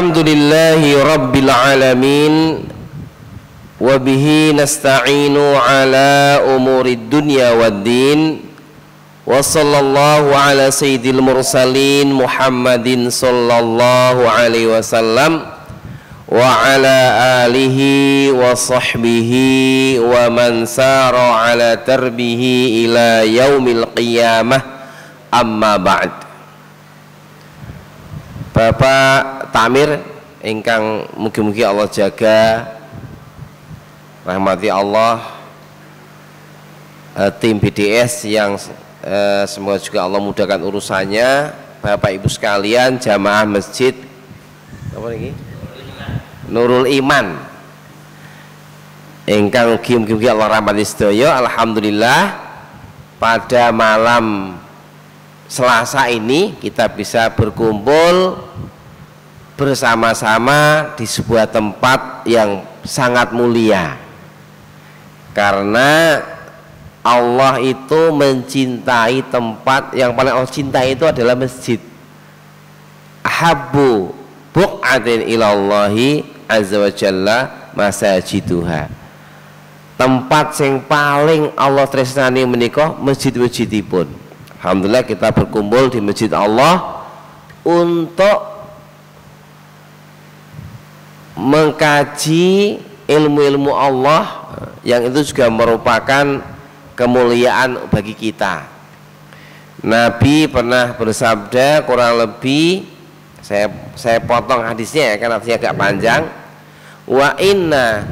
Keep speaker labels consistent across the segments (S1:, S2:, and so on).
S1: Alhamdulillahi Rabbil Alamin. Wabihi nasta'inu ala umurid dunya waddin. Wa sallallahu ala sayyidil mursalin Muhammadin sallallahu alaihi wasallam wa ala alihi wa sahbihi wa man sara ala tarbihi ila yaumil qiyamah. Amma ba'd. Bapak Tamir ingkang mugi-mugi Allah jaga, rahmati Allah, tim BDS yang semoga juga Allah mudahkan urusannya, Bapak Ibu sekalian, jamaah masjid apa lagi? Nurul Iman ingkang mugi-mugi Allah rahmati sedaya. Alhamdulillah pada malam Selasa ini kita bisa berkumpul bersama-sama di sebuah tempat yang sangat mulia, karena Allah itu mencintai tempat yang paling Allah cintai itu adalah masjid. Ahabbu buq'atin ilallahi azza wa jalla masajiduha. Tempat yang paling Allah tresnani menika masjid-masjidipun. Alhamdulillah kita berkumpul di masjid Allah untuk mengkaji ilmu-ilmu Allah yang itu juga merupakan kemuliaan bagi kita. Nabi pernah bersabda, kurang lebih saya potong hadisnya ya, karena hadisnya agak panjang. Wa inna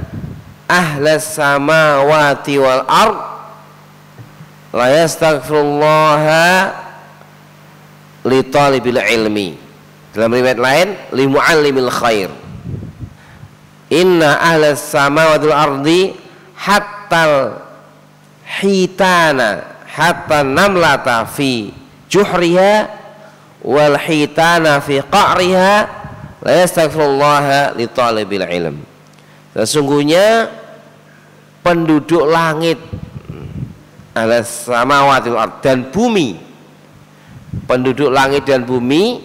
S1: ahlas samawati wal ard la yastaghfirullaha li talibil ilmi. Dalam riwayat lain li muallimil khair. Inna ahlas samawati wal ardi hattal hitana hatta namlata fi juhriha wal hitana fi qa'riha la yastaghfirullaha li talibil ilm. Sesungguhnya penduduk langit, alas samawati wal ard, dan bumi, penduduk langit dan bumi,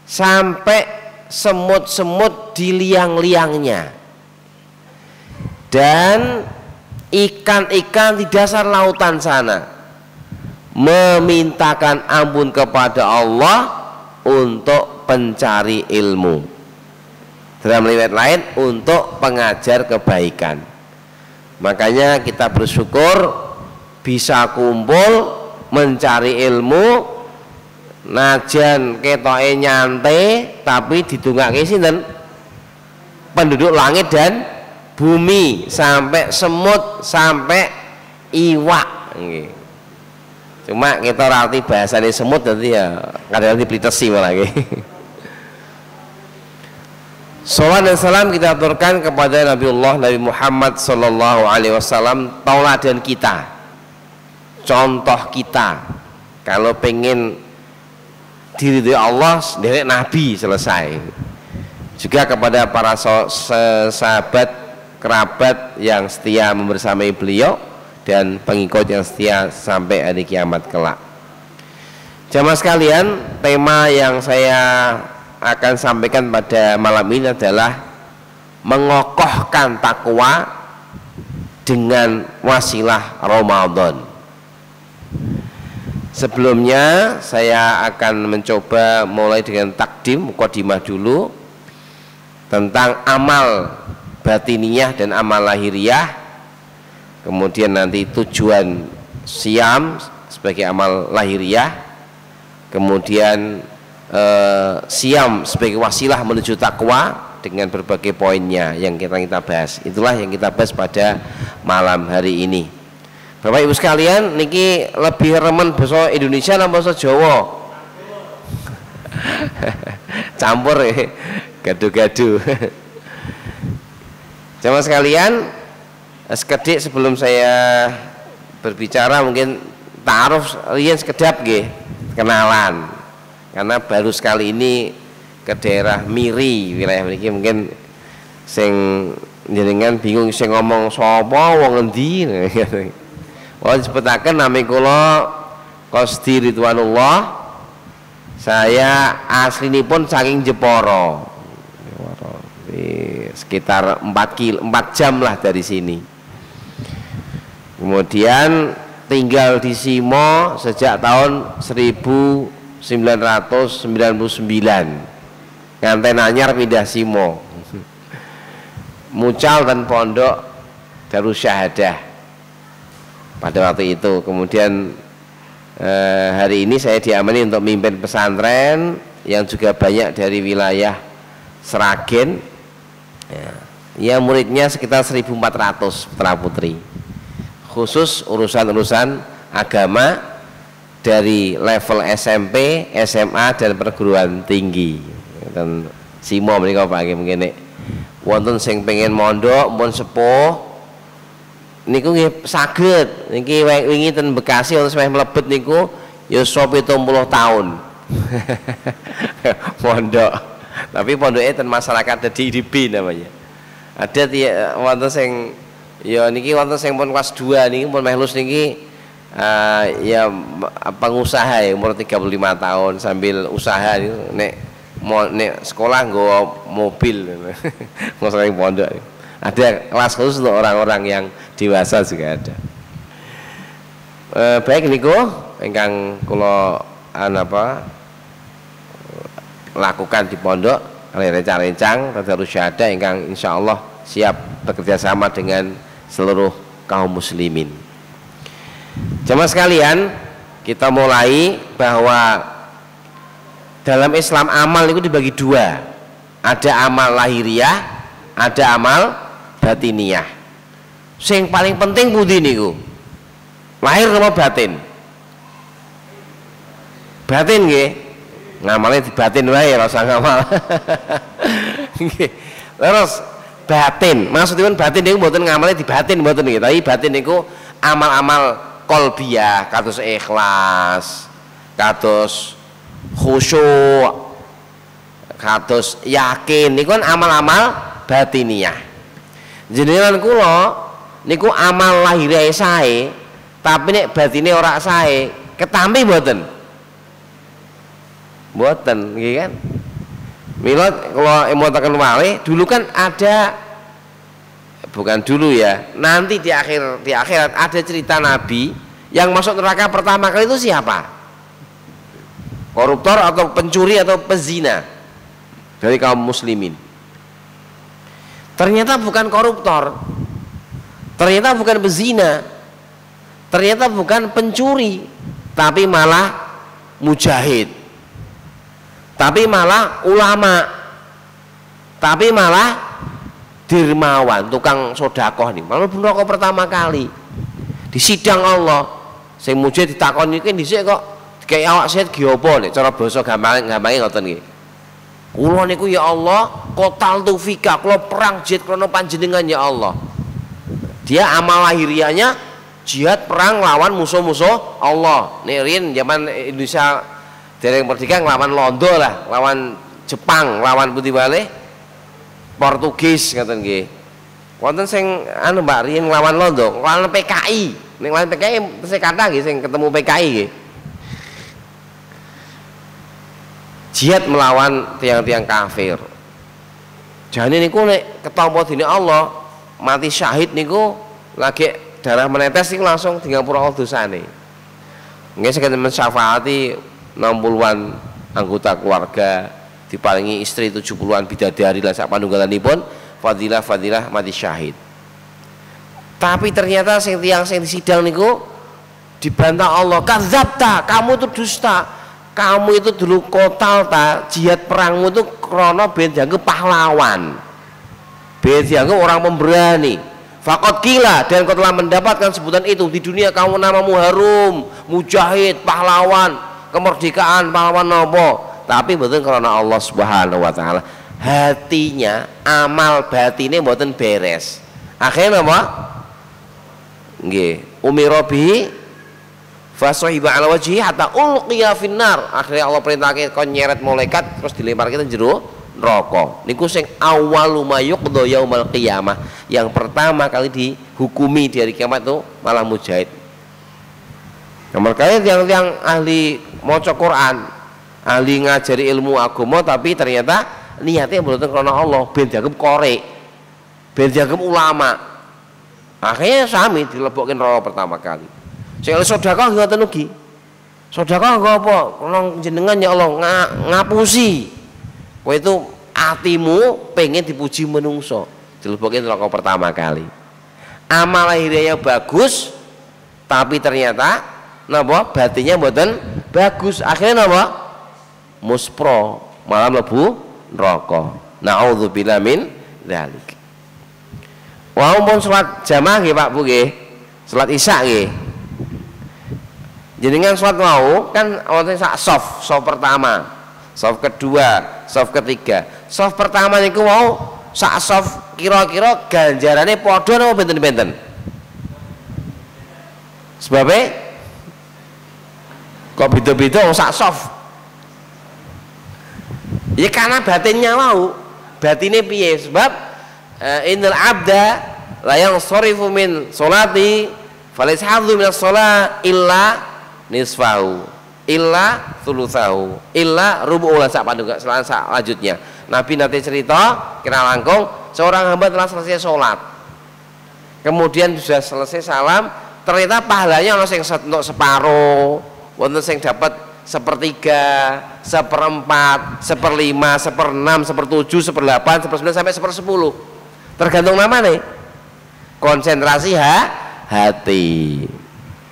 S1: sampai semut-semut di liang-liangnya dan ikan-ikan di dasar lautan sana memintakan ampun kepada Allah untuk pencari ilmu. Dalam riwayat lain untuk pengajar kebaikan. Makanya kita bersyukur bisa kumpul mencari ilmu, najan ketoke nyantai tapi didongake sinten? Penduduk langit dan bumi, sampai semut, sampai iwak. Cuma kita rarti bahasanya semut nanti ya kadang dipritesi malah. Salawat dan salam kita aturkan kepada Nabi Muhammad sallallahu alaihi wasallam, tauladan kita, contoh kita. Kalau pengen diridhoi Allah, derek Nabi, selesai. Juga kepada para sahabat kerabat yang setia membersamai beliau dan pengikut yang setia sampai hari kiamat kelak. Jamaah sekalian, tema yang saya akan sampaikan pada malam ini adalah mengokohkan takwa dengan wasilah Ramadan. Sebelumnya saya akan mencoba mulai dengan takdim, mukadimah dulu tentang amal batiniyah dan amal lahiriah, kemudian nanti tujuan siam sebagai amal lahiriah, kemudian siam sebagai wasilah menuju takwa dengan berbagai poinnya yang kita bahas. Itulah yang kita bahas pada malam hari ini. Bapak Ibu sekalian, niki lebih remen bahasa Indonesia atau bahasa Jawa? Campur ya, gaduh-gaduh. Jamaah sekalian, sekedhik sebelum saya berbicara mungkin ta'aruf riyen sekedap nggih, kenalan. Karena baru sekali ini ke daerah Miri, wilayah mriki, mungkin sing jenengan bingung sing ngomong sapa wong endi. Wong sebutaken nami kula Qasdi Ridwanullah. Saya aslinipun saking Jepara. sekitar 4 jam lah dari sini. Kemudian tinggal di Simo sejak tahun 1999. Nganten anyar pindah Simo. Mucal dan pondok Darus Syahadah pada waktu itu. Kemudian hari ini saya diamani untuk memimpin pesantren yang juga banyak dari wilayah Sragen. Ya, muridnya sekitar 1.400 putra putri, khusus urusan-urusan agama dari level SMP, SMA dan perguruan tinggi. Dan Simo menika Pak mungkin nek wonten sing pengen mondok pun sepuh niku nggih saged. Niki wingi ten Bekasi wonten sampe mlebet niku ya 70 tahun. Mondok. Tapi pondoknya ten masyarakat dadi IDB namanya. Ada wonten sing ya niki wonten sing pun kelas 2 niki pun mehlus niki ya pengusaha ya umur 35 tahun sambil usaha nek sekolah nggawa mobil. Masalah pondok. Ada kelas khusus untuk orang-orang yang dewasa juga ada. Baik niku ingkang kula lakukan di pondok rencang-rencang Tadarus Syahadah ingkang insyaallah siap bekerja sama dengan seluruh kaum muslimin. Jemaah sekalian, kita mulai bahwa dalam Islam amal itu dibagi dua. Ada amal lahiriah, ada amal batiniyah. Sing paling penting pundi niku? Lahir sama batin? Batin nggih. Ngamalnya di batin wae ora usah ngamal. Nggih. Terus batin, maksudipun batin niku mboten ngamalnya di batin mboten nggih, tapi batin niku amal-amal qalbiyah, kados ikhlas, kados khusyuk, kados yakin niku kan amal-amal batiniyah. Jenengan kula niku amal lahiriah sae, tapi nek batine ora sae, ketampi mboten? Mboten nggih kan? Mila kula emotaken malih, dulu kan ada, bukan dulu ya, nanti di akhirat ada cerita Nabi yang masuk neraka pertama kali itu siapa? Koruptor atau pencuri atau pezina dari kaum muslimin. Ternyata bukan koruptor, ternyata bukan pezina, ternyata bukan pencuri, tapi malah mujahid, tapi malah ulama, tapi malah dermawan, tukang sodakoh nih. Malah neraka pertama kali di sidang Allah. Sing mujahid ditakoni iki dhisik kok kayak awak sehat giopo nek cara basa gampange ngoten nggih. Kula niku ya Allah, qatal tufika, kula perang jihad krana panjenengan ya Allah. Dia amal lahiriahnya jihad perang lawan musuh-musuh Allah. Nek riyen zaman Indonesia dereng merdeka nglawan Londo lah, lawan Jepang, lawan putih balik Portugis ngoten nggih. Wonten sing Mbak riyen nglawan Londo, nglawan PKI. Ning lawan PKI tesih kata nggih sing ketemu PKI nggih. Jihad melawan tiang-tiang kafir. Jane niku nek ketampa dening Allah mati syahid niku lagi darah menetes niku langsung ngapura dosane. Nggih saged mensyafaati 60-an anggota keluarga, diparingi istri 70-an bidadari lah sak panunggalanipun fadilah mati syahid. Tapi ternyata sing tiang sing disidang niku dibantah Allah, kadzabta, kamu itu dusta. Kamu itu dulu kotal ta, jihad perangmu itu krono ben dianggap pahlawan, ben dianggap orang pemberani. Fakot kila, dan kau telah mendapatkan sebutan itu di dunia, kamu namamu harum, mujahid, pahlawan, kemerdekaan, pahlawan nopo. Tapi betul karena Allah Subhanahu Wa Taala, hatinya amal batinnya betul beres. Akhirnya apa? Nggih, umirobi fasohiba ala wajhi hatta ulqiya finnar. Akhirnya Allah perintahkan kau nyeret malaikat terus dilempar kita jero neraka. Niku sing awwalu ma yuqda yaumal qiyamah, yang pertama kali dihukumi di hari kiamat itu malah mujahid. Makanya yang ahli maca Quran, ahli ngajari ilmu agama, tapi ternyata niatnya betul karena Allah ben dianggap korek. ben dianggep ulama. Akhirnya sami dilebokke neraka pertama kali. Sing sedekah ngoten ugi. Sedekah nggo apa? Kula jenengan ya Allah ngapusi. Kowe itu atimu pengen dipuji menungso, dilebokke neraka pertama kali. Amal lahirnya bagus, tapi ternyata napa batinnya mboten bagus. Akhirnya napa? Muspro, malah mlebu neraka. Nauzubillahi min dzalik. Wau pun salat jamaah nggih Pak Bu nggih. Salat Isya nggih. Jenengan salat wau kan wonten sak shaf pertama, shaf kedua, shaf ketiga. Shaf pertama niku wau sak shaf kira-kira ganjarane padha napa benten-benten? Sebabe kok beda-beda sak shaf? Ya karena batinnya wau. Batine piye? Sebab innal abda la yansarifu min sholati falaysa hadzu min as-shalah illa nisfahu illa thulutsahu illa rubu'u sak panduga selanjutnya. Nabi nanti cerita kira langkung seorang hamba telah selesai sholat, kemudian sudah selesai salam, ternyata pahalanya ono sing untuk separuh, wonten sing dapat sepertiga, seperempat, seperlima, seperenam, sepertujuh, seperdelapan, sepersembilan sampai sepersepuluh. Tergantung nama nih. Konsentrasi hati.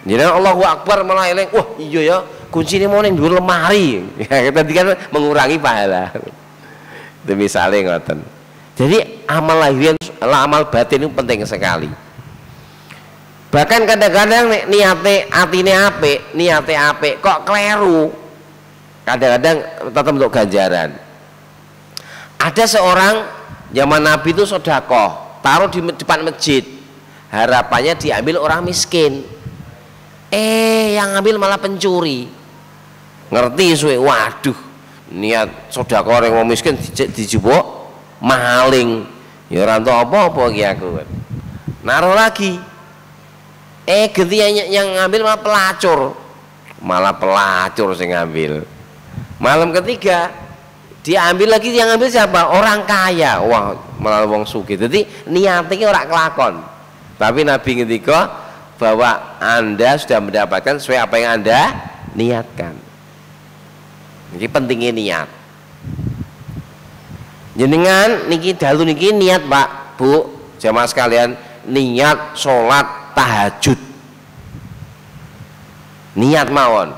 S1: Jadi Allahu Akbar malah eling, wah iya ya, kuncinya mau ning dhuwur lemari. Ya tadi kan mengurangi pahala. Itu misalnya ngoten. Jadi amal lahiriah, amal batin itu penting sekali. Bahkan kadang-kadang niate atine apik, niate apik kok kleru. Kadang-kadang tetap untuk ganjaran. Ada seorang zaman Nabi itu sedekah, taruh di depan masjid. Harapannya diambil orang miskin. Yang ngambil malah pencuri. Ngerti suwe, waduh, niat sedekah orang wong miskin dijupuk maling. Ya ora entuk apa-apa iki aku. Naruh lagi. Ganti yang ngambil malah pelacur sing ngambil. Malam ketiga dia ambil lagi, yang ngambil siapa? Orang kaya. Wah, malah wong sugih. Jadi niatnya orang kelakon. Tapi Nabi ngendika bahwa Anda sudah mendapatkan sesuai apa yang Anda niatkan. Jadi pentingnya niat. Jenengan niki dalu niki niat Pak, Bu, jamaah sekalian, niat sholat tahajud, niat mawon.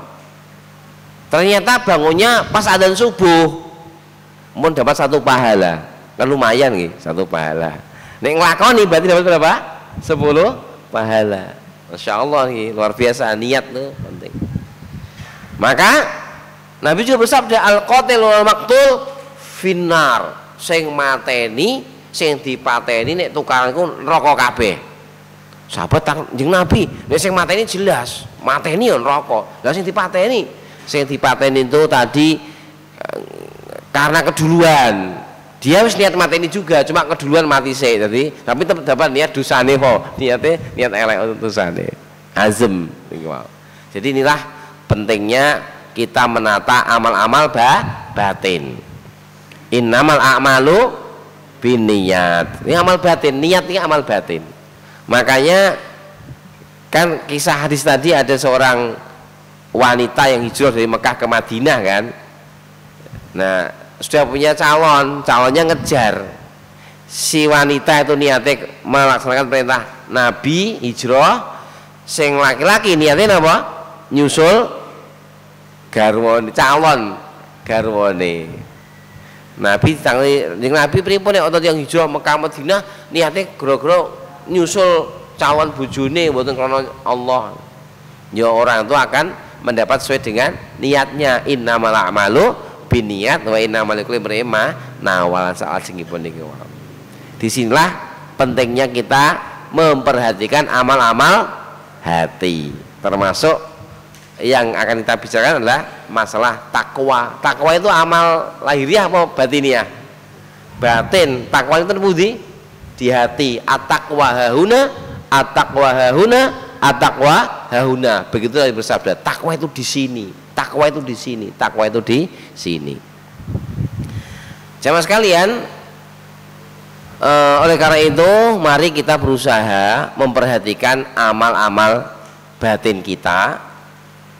S1: Ternyata bangunnya pas adzan subuh, mun dapat satu pahala, kan lumayan nih satu pahala. Nek nglakoni berarti dapat berapa? 10 pahala. Masya Allah nih, luar biasa, niat tuh penting. Maka Nabi juga bersabda, al-qatil wal maqtul finnar. Sing mateni, sing dipateni nek tukaranku neraka kabeh. Sahabat jeung Nabi, nek sing mateni jelas, mateni ya neraka. Lah sing dipateni itu tadi karena keduluan. Dia harus niat mateni juga, cuma keduluan mati sih. Jadi, tapi tetap dapat niat dosane kok. Niat elek untuk dosane. Azam. Jadi inilah pentingnya kita menata amal-amal batin. Innamal a'malu binniyat. Ini amal batin, niat ini amal batin. Makanya kan kisah hadis tadi ada seorang wanita yang hijrah dari Mekah ke Madinah kan. Nah, sudah punya calonnya ngejar. Si wanita itu niatnya melaksanakan perintah Nabi hijrah, sing laki-laki niatnya apa? Nyusul garwane, calon garwane. Nabi pripun nek otot yang hijrah Mekah Madinah niatnya gro-gro nyusul calon bojone mboten krana Allah. Ya orang itu akan mendapat sesuai dengan niatnya. Innamal a'malu binniyat wa innamal likulli imrin ma nawal saat singipun niki. Disinilah pentingnya kita memperhatikan amal-amal hati. Termasuk yang akan kita bicarakan adalah masalah takwa. Takwa itu amal lahiriah apa batiniah? Batin. Takwa itu budi di hati. At-taqwa hahuna, at-taqwa hahuna, at-taqwa hahuna. Begitu Nabi bersabda. Takwa itu di sini. Takwa itu di sini. Takwa itu di sini. Jamaah sekalian, Oleh karena itu mari kita berusaha memperhatikan amal-amal batin kita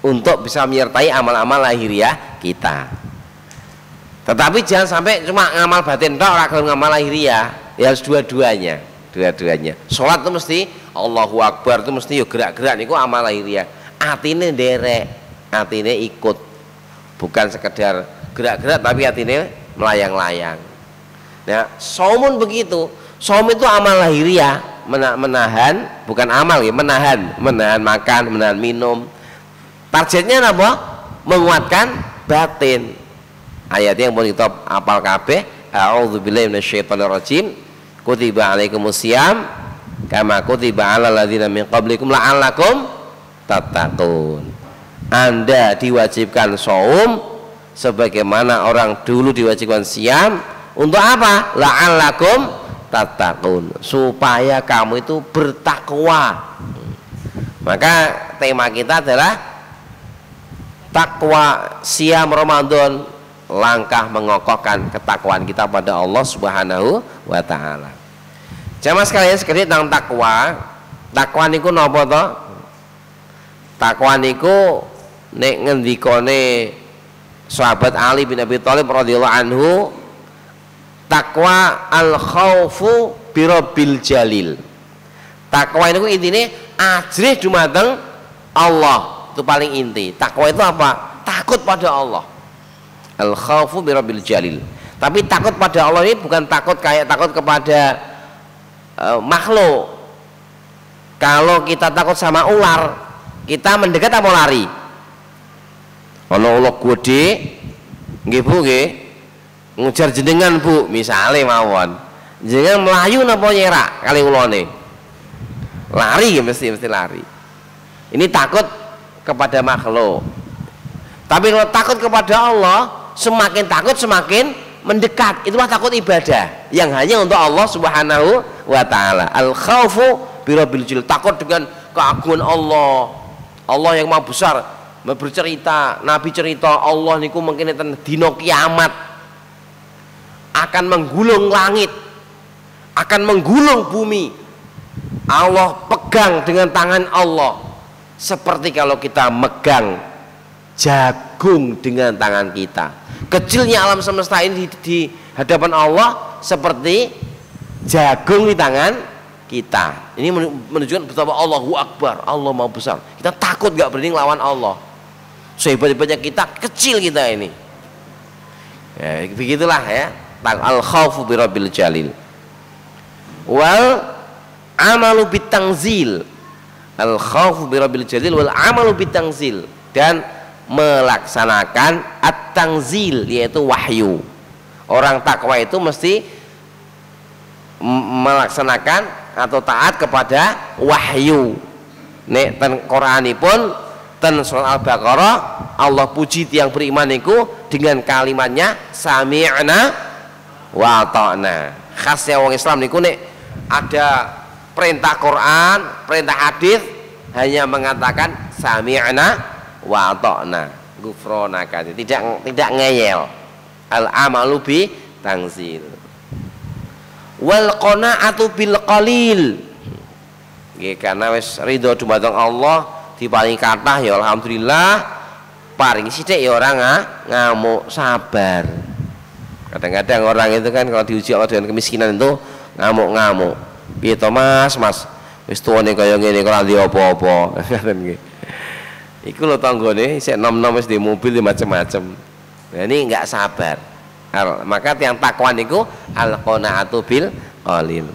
S1: untuk bisa menyertai amal-amal lahiriah kita. Tetapi jangan sampai cuma ngamal batin tok, ora gelem ngamal lahiriah, ya harus dua-duanya. Sholat itu mesti Allahu Akbar, itu mesti yo gerak-gerak niku amal lahiriah. Atine nderek, atine ikut. Bukan sekedar gerak-gerak tapi atine melayang-layang. Nah, saumun begitu. Saum itu amal lahiriah, menahan, bukan amal ya, menahan makan, menahan minum. Targetnya apa? Menguatkan batin. Ayatnya yang pun kita apal kabeh, a'udzubillahi minasyaitonirrajim. Kutiba alaikumusiyam kama kutiba alal ladzina min qablikum la'allakum tattaqun. Anda diwajibkan saum sebagaimana orang dulu diwajibkan siam. Untuk apa? La'allakum tattaqun, supaya kamu itu bertakwa. Maka tema kita adalah takwa siam Ramadan, langkah mengokohkan ketakwaan kita pada Allah Subhanahu wa taala. Jamaah sekalian sekali tentang takwa. Takwa niku napa to? Takwa niku nek ngendikane sahabat Ali bin Abi Thalib radhiyallahu anhu, takwa al khaufu birabbil jalil. Takwa itu intinya ajrih dumateng Allah, itu paling inti. Takwa itu apa? Takut pada Allah. Al khaufu birabbil jalil. Tapi takut pada Allah ini bukan takut kayak takut kepada makhluk. Kalau kita takut sama ular, kita mendekat apa lari? Ono ular gede, nggih Bu nggih, ngujar jenengan Bu, misalnya mawon, jenengan melayu napa nyerak kali ulone, lari ya, mesti lari. Ini takut kepada makhluk. Tapi kalau takut kepada Allah, semakin takut semakin mendekat. Itulah takut ibadah yang hanya untuk Allah Subhanahu wa taala. Al khaufu birabbil jalil, takut dengan keagungan Allah. Allah yang maha besar. Bercerita, Nabi cerita Allah niku mungkin dina kiamat akan menggulung langit, akan menggulung bumi. Allah pegang dengan tangan Allah seperti kalau kita megang jagung dengan tangan kita. Kecilnya alam semesta ini di hadapan Allah seperti jagung di tangan kita. Ini menunjukkan betapa Allahu Akbar, Allah Maha Besar. Kita takut gak berani lawan Allah. Sehebat-hebatnya kita, kecil kita ini. Ya, begitulah ya. Al khaufu birabbil jalil. Wal amalu bitangzil. Al khaufu birabbil jalil wal amalu bitangzil, dan melaksanakan at-tangzil, yaitu wahyu. Orang takwa itu mesti melaksanakan atau taat kepada wahyu. Nek ten Quranipun ten surat Al-Baqarah Allah puji tiang beriman niku dengan kalimatnya sami'na wa ta'na. Khasnya wong Islam niku nek ada perintah Quran, perintah hadis hanya mengatakan sami'na wa ta'na ghufranaka, tidak ngeyel. Al amalu bi tangzil wal qanaatu bil qalil. Nggih, karena wis ridho dumateng Allah diparingi kathah ya alhamdulillah, paring sithik ya ora ngamuk, sabar. Kadang-kadang orang itu kan kalau diuji Allah dengan kemiskinan itu ngamuk-ngamuk. Piye to Mas, wis tuwane kaya ngene kok ora ndek apa-apa. Ngaten nggih. Iku lho tanggane isih nom-nom wis di mobil di macam-macam. Nah, ini enggak sabar. Maka yang takwa niku al qanaatu bil qalil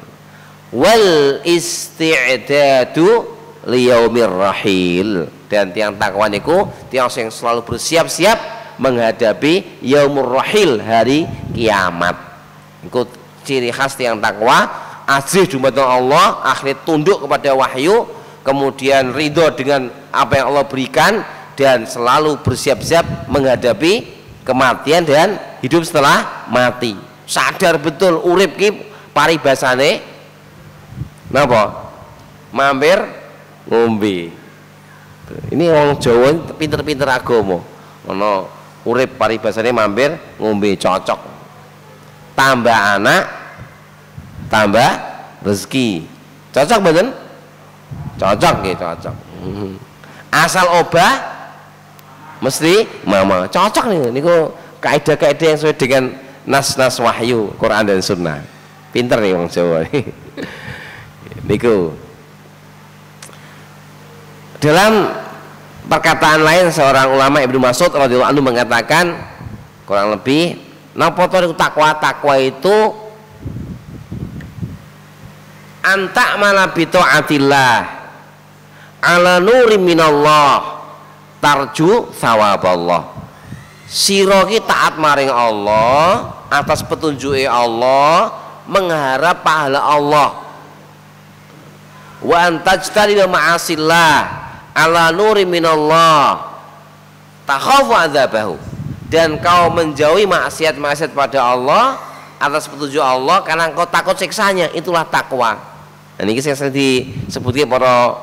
S1: wal isti'dadu liyaumir rahil, dan tiang takwa niku tiang yang selalu bersiap-siap menghadapi yaumur rahil, hari kiamat. Iku ciri khas tiang takwa, asih dumateng Allah, akhir tunduk kepada wahyu, kemudian ridho dengan apa yang Allah berikan, dan selalu bersiap-siap menghadapi kematian dan hidup setelah mati. Sadar betul urip ki paribasane napa? Mampir ngombe. Ini orang Jawa pinter-pinter agama. Ono urip paribasane mampir ngombe, cocok. Tambah anak, tambah rezeki. Cocok betul? Cocok gitu, cocok. Asal obah mesti mama. Cocok nih, niku kaidah-kaidah yang sesuai dengan nas-nas wahyu Quran dan Sunnah. Pinter nih orang Jawa nih. Niku. Dalam perkataan lain seorang ulama Ibnu Mas'ud radhiyallahu anhu mengatakan kurang lebih napa to takwa? Takwa itu anta mala bi taatillah ala nuri minallah tarju sawaballah. Sira ki taat maring Allah atas petunjuke Allah, mengharap pahala Allah. Wa antajtari ma'asillah ala nuri minallah takhafu adzabahu, dan kau menjauhi maksiat-maksiat pada Allah atas petunjuk Allah karena engkau takut siksanya. Itulah takwa. Dan ini saya disebutkan para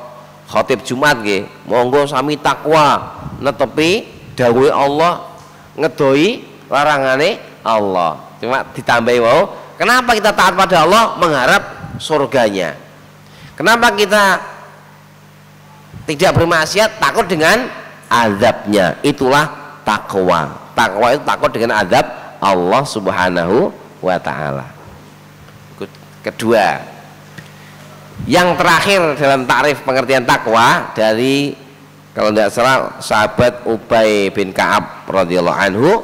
S1: khotib Jumat nggih, monggo sami takwa netepi dawuhe Allah, ngedoi larangane Allah. Cuma ditambahi wow, kenapa kita taat pada Allah? Mengharap surganya. Kenapa kita tidak bermaksiat? Takut dengan azabnya. Itulah takwa. Takwa itu takut dengan azab Allah Subhanahu wa ta'ala. Kedua, yang terakhir dalam takrif pengertian takwa dari, kalau tidak salah, sahabat Ubay bin Ka'ab radhiyallahu anhu.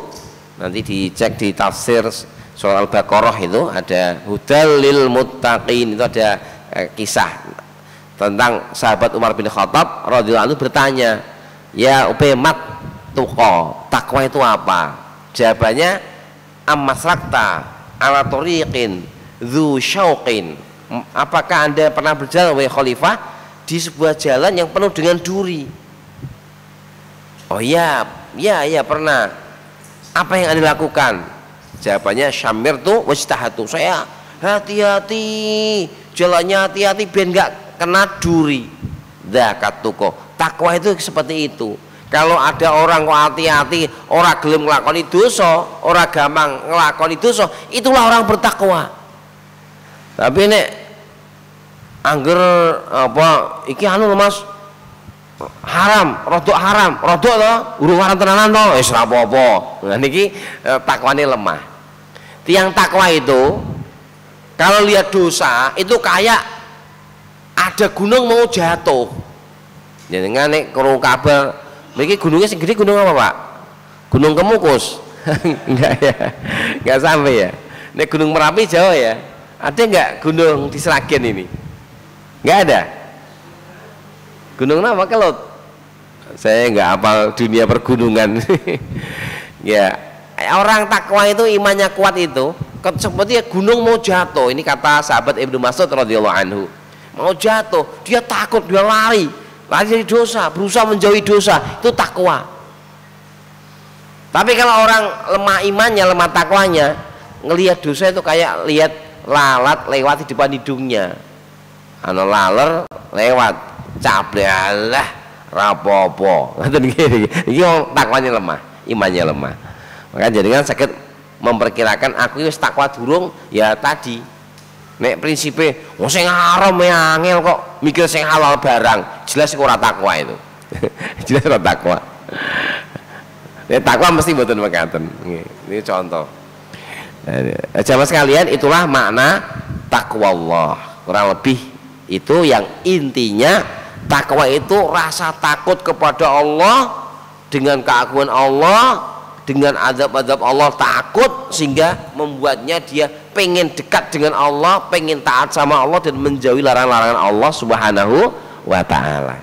S1: Nanti dicek di tafsir surah Al-Baqarah itu ada hudal lil muttaqin, itu ada kisah tentang sahabat Umar bin Khattab radhiyallahu anhu bertanya, ya Ubay, mat tuqa, takwa itu apa? Jawabannya, ammasrakta ala tariqin dzu syauqin. Apakah Anda pernah berjalan wahai khalifah di sebuah jalan yang penuh dengan duri? Oh ya pernah. Apa yang Anda lakukan? Jawabannya, syamirtu wajtahatu, saya hati-hati, jalannya hati-hati biar enggak kena duri. Zakat tuko. Takwa itu seperti itu. Kalau ada orang kok hati-hati, orang gelem nglakoni dosa, orang gampang nglakoni dosa, itulah orang bertakwa. Tapi nek angger apa iki anu Mas, haram, rodok to, urung haram tenanan to, wis ora apa-apa. Nah niki takwane lemah. Tiang takwa itu kalau lihat dosa itu kayak ada gunung mau jatuh. Jenengan nek krungu kabar mriki gunungnya sing gede gunung apa, Pak? Gunung Kemukus. Enggak ya. Enggak sampai ya. Nek Gunung Merapi jauh ya. Ada enggak gunung di Sragen ini? Enggak ada. Gunung apa Kelut? Saya enggak hafal dunia pergunungan. Ya, orang takwa itu imannya kuat itu seperti gunung mau jatuh. Ini kata sahabat Ibnu Mas'ud radhiyallahu anhu. Mau jatuh, dia takut, dia lari dari dosa, berusaha menjauhi dosa. Itu takwa. Tapi kalau orang lemah imannya, lemah takwanya, ngelihat dosa itu kayak lihat lalat lewat di depan hidungnya. Ana laler lewat, cablalah rapopo. Ngoten iki takwanya lemah, imannya lemah. Maka jadi kan sakit memperkirakan aku wis takwa durung ya tadi. Nek prinsipe sing haram ya angel kok mikir sing halal barang, jelas ora takwa itu. Jelas ora takwa. Nek takwa mesti mboten mekaten. Ini contoh. Jamaah sekalian, itulah makna takwa Allah. Kurang lebih itu yang intinya takwa itu rasa takut kepada Allah, dengan keagungan Allah, dengan azab-azab Allah, takut sehingga membuatnya dia pengen dekat dengan Allah, pengen taat sama Allah dan menjauhi larangan-larangan Allah Subhanahu wa ta'ala.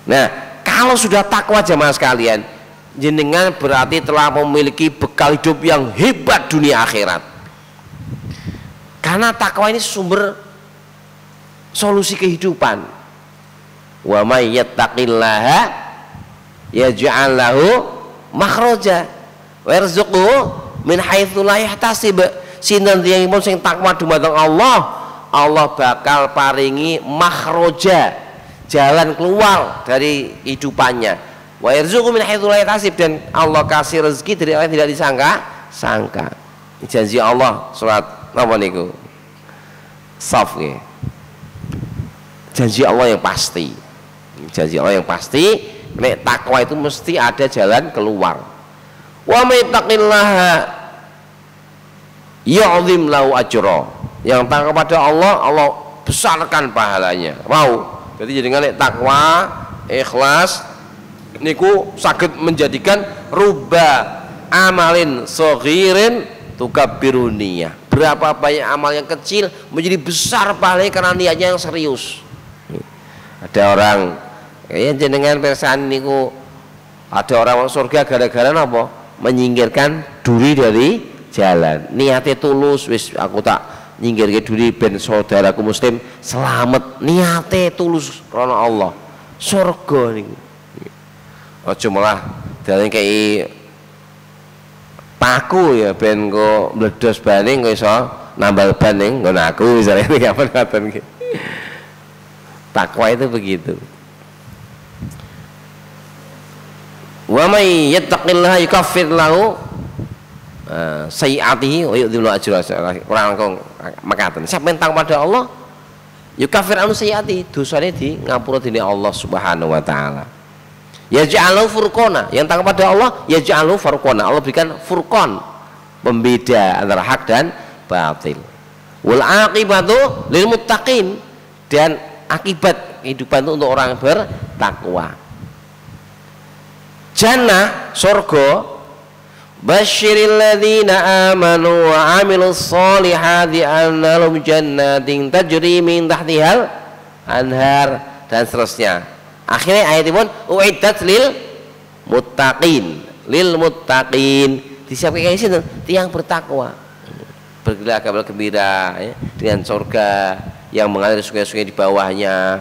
S1: Nah, kalau sudah takwa jamaah sekalian, jenengan berarti telah memiliki bekal hidup yang hebat dunia akhirat. Karena takwa ini sumber solusi kehidupan. Wa may yattaqillaha yaj'al lahu makhraja wa yarzuqhu min haitsu la yahtasib. Sinten tiyangipun sing takwa dumateng Allah, Allah bakal paringi makhraja, jalan keluar dari kehidupannya. Wa yarzuqhu min haitsu la yahtasib, dan Allah kasih rezeki dari orang yang tidak disangka-sangka. Janji Allah surat apa niku? soft nggih. Janji Allah yang pasti. Janji Allah yang pasti, nek takwa itu mesti ada jalan keluar. Wa may taqillaha yu'zim lahu ajra. Yang takwa kepada Allah, Allah besarkan pahalanya. Mau. Jadi dengan nek takwa, ikhlas niku saged menjadikan ruba amalin saghirin tukabbiruniyah. Berapa banyak amal yang kecil menjadi besar pahalanya karena niatnya yang serius. Ada orang kayak jenengan persan niku, ada orang masuk surga gara-gara apa? Menyingkirkan duri dari jalan. Niatnya tulus, wis aku tak nyingkirke duri ben saudaraku muslim selamat. Niatnya tulus karena Allah. Surga niku. Aja malah dalem kayak paku ya ben kok meledos baning kok iso nambal ban ning nggon aku misalnya ini kapan ngoten iki. Takwa itu begitu. Wa may yattaqillaha yukaffir lahu sayiatihi wa yu'dhilu ajra. Ora langkung makaten. Siapa yang takwa pada Allah, yukaffir anu sayiati, dosane di ngapura dening Allah Subhanahu wa taala. Yaj'alu furqana, yang takwa pada Allah yaj'alu furqana. Allah berikan furqan, pembeda antara hak dan batil. Wal aqibatu lil muttaqin, dan akibat kehidupan itu untuk orang bertakwa. Jannah, surga. Basyiril ladzina amanu wa amilus solihati anna lahum jannatin tajri min tahtihal anhar, dan seterusnya. Akhirnya ayat ini uiddat lil muttaqin, disiapkan kayak sini tiang bertakwa, bergelak gembira ya, dengan surga yang mengalir sungai-sungai di bawahnya.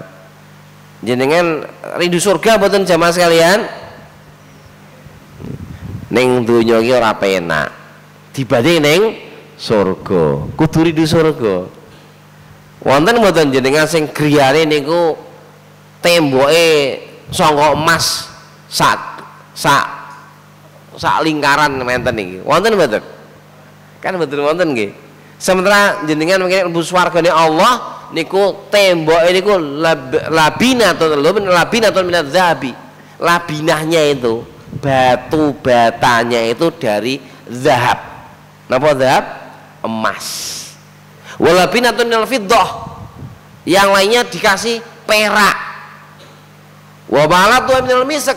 S1: Jenengan rindu surga mboten jamaah sekalian? Ning donya iki ora penak dibanding ning surga. Kudu rindu surga. Wonten mboten jenengan sing griyane niku temboke saka emas sak lingkaran menten iki. Wonten mboten? Kan mboten wonten nggih. Sementara jenengan mungkin mlebu swargane Allah niku temboke niku labinatun minadz zahabi. Labinahnya itu batu batanya itu dari zahab. Napa zahab? Emas. Walabinatun minal fiddah. Yang lainnya dikasih perak. Wa balatu minal misk,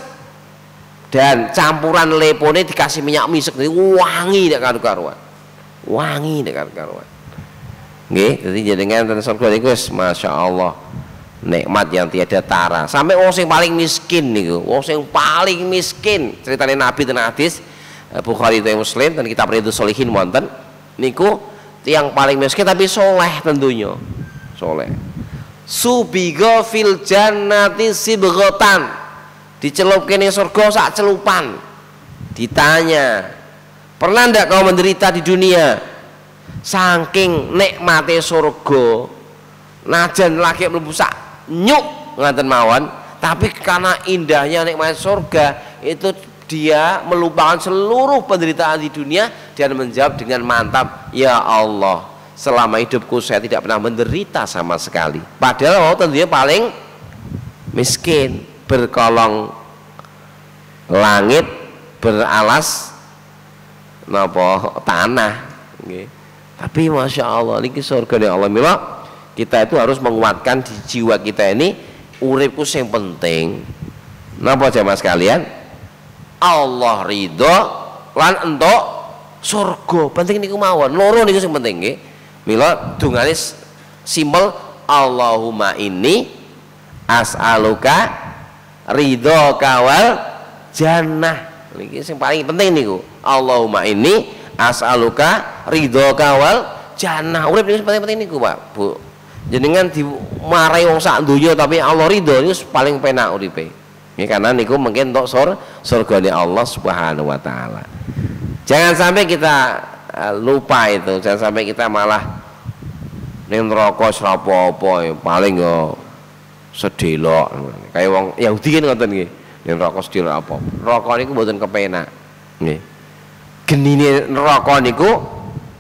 S1: dan campuran lepone dikasih minyak misk, wangi nek karu-karuan. Wangi nek karu-karuan. Nggih, dadi jenengan ten surga niku wis masyaallah nikmat yang tiada tara. Sampai wong sing paling miskin niku, wong sing paling miskin, ceritane Nabi ten hadis Bukhari dan Muslim dan kitab Riyadhus Shalihin wonten niku tiang paling miskin tapi soleh tentunya. Soleh. Subigo fil jannati sibghatan, dicelupke ning surga sak celupan. Ditanya, pernah ndak kau menderita di dunia? Saking nikmate surga, najan lagi mlebu sak nyuk ngaten mawon, tapi karena indahnya nikmat surga itu dia melupakan seluruh penderitaan di dunia dan menjawab dengan mantap, ya Allah, selama hidupku saya tidak pernah menderita sama sekali. Padahal tentunya paling miskin, berkolong langit, beralas napa tanah. Okay. Tapi masya Allah, ini surga yang Allah mila. Kita itu harus menguatkan di jiwa kita ini, uripku yang penting. Napa jamaah sekalian? Allah ridho lan entuk surga. Penting niku mawon. Loro niku sing penting nggih. Mila dungane simpel, Allahumma inni as'aluka ridhoka wal jannah. Niki sing paling penting niku. Allahumma inni as'aluka ridhoka wal jannah. Urip niku penting-penting niku, Pak, Bu. Jenengan dimarahi wong sak donya tapi Allah ridho niku paling penak uripe. Nggih, karena niku mungkin untuk surgane Allah Subhanahu wa taala. Jangan sampai kita lupa itu, jangan sampai kita malah ning neraka apa-apa, paling yo sedelok. Kayak wong Yahudi kan ngoten nggih. Ning neraka sedelok apa? Neraka niku mboten kepenak. Nggih. Genine neraka niku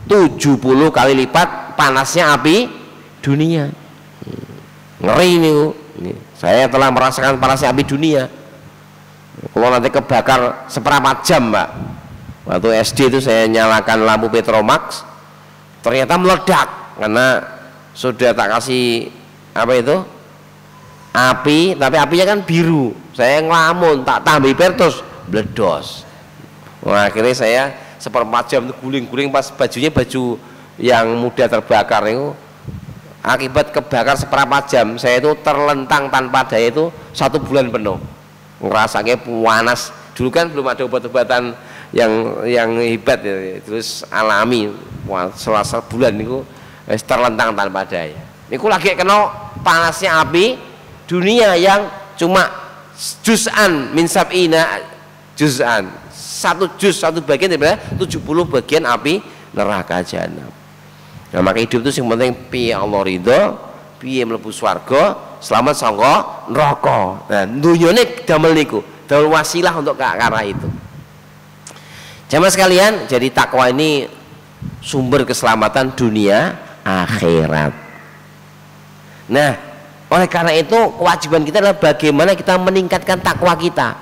S1: 70 kali lipat panasnya api dunia. Ngeri nih, saya telah merasakan panasnya api dunia. Kalau nanti kebakar seperempat jam, Mbak. Waktu SD itu saya nyalakan lampu Petromax, ternyata meledak karena sudah tak kasih apa itu api, tapi apinya kan biru. Saya ngelamun, tak tambah terus bledos. Wah, akhirnya saya seperempat jam itu guling-guling, pas bajunya baju yang mudah terbakar itu. Akibat kebakar seperempat jam, saya itu terlentang tanpa daya itu 1 bulan penuh. Ngerasanya panas. Dulu kan belum ada obat-obatan yang hebat ya. Terus alami. Wah, selasa bulan itu terlentang tanpa daya. Niku lagi kena panasnya api dunia yang cuma juz'an min sab'ina juz'an. 1 juz, 1 bagian daripada 70 bagian api neraka jahanam. Nah, maka hidup itu yang penting piye Allah ridho, piye mlebu swarga, selamat sangka neraka. Nah, dunyane damel niku, damel wasilah untuk ke arah itu. Jamaah sekalian, jadi takwa ini sumber keselamatan dunia akhirat. Nah, oleh karena itu kewajiban kita adalah bagaimana kita meningkatkan takwa kita.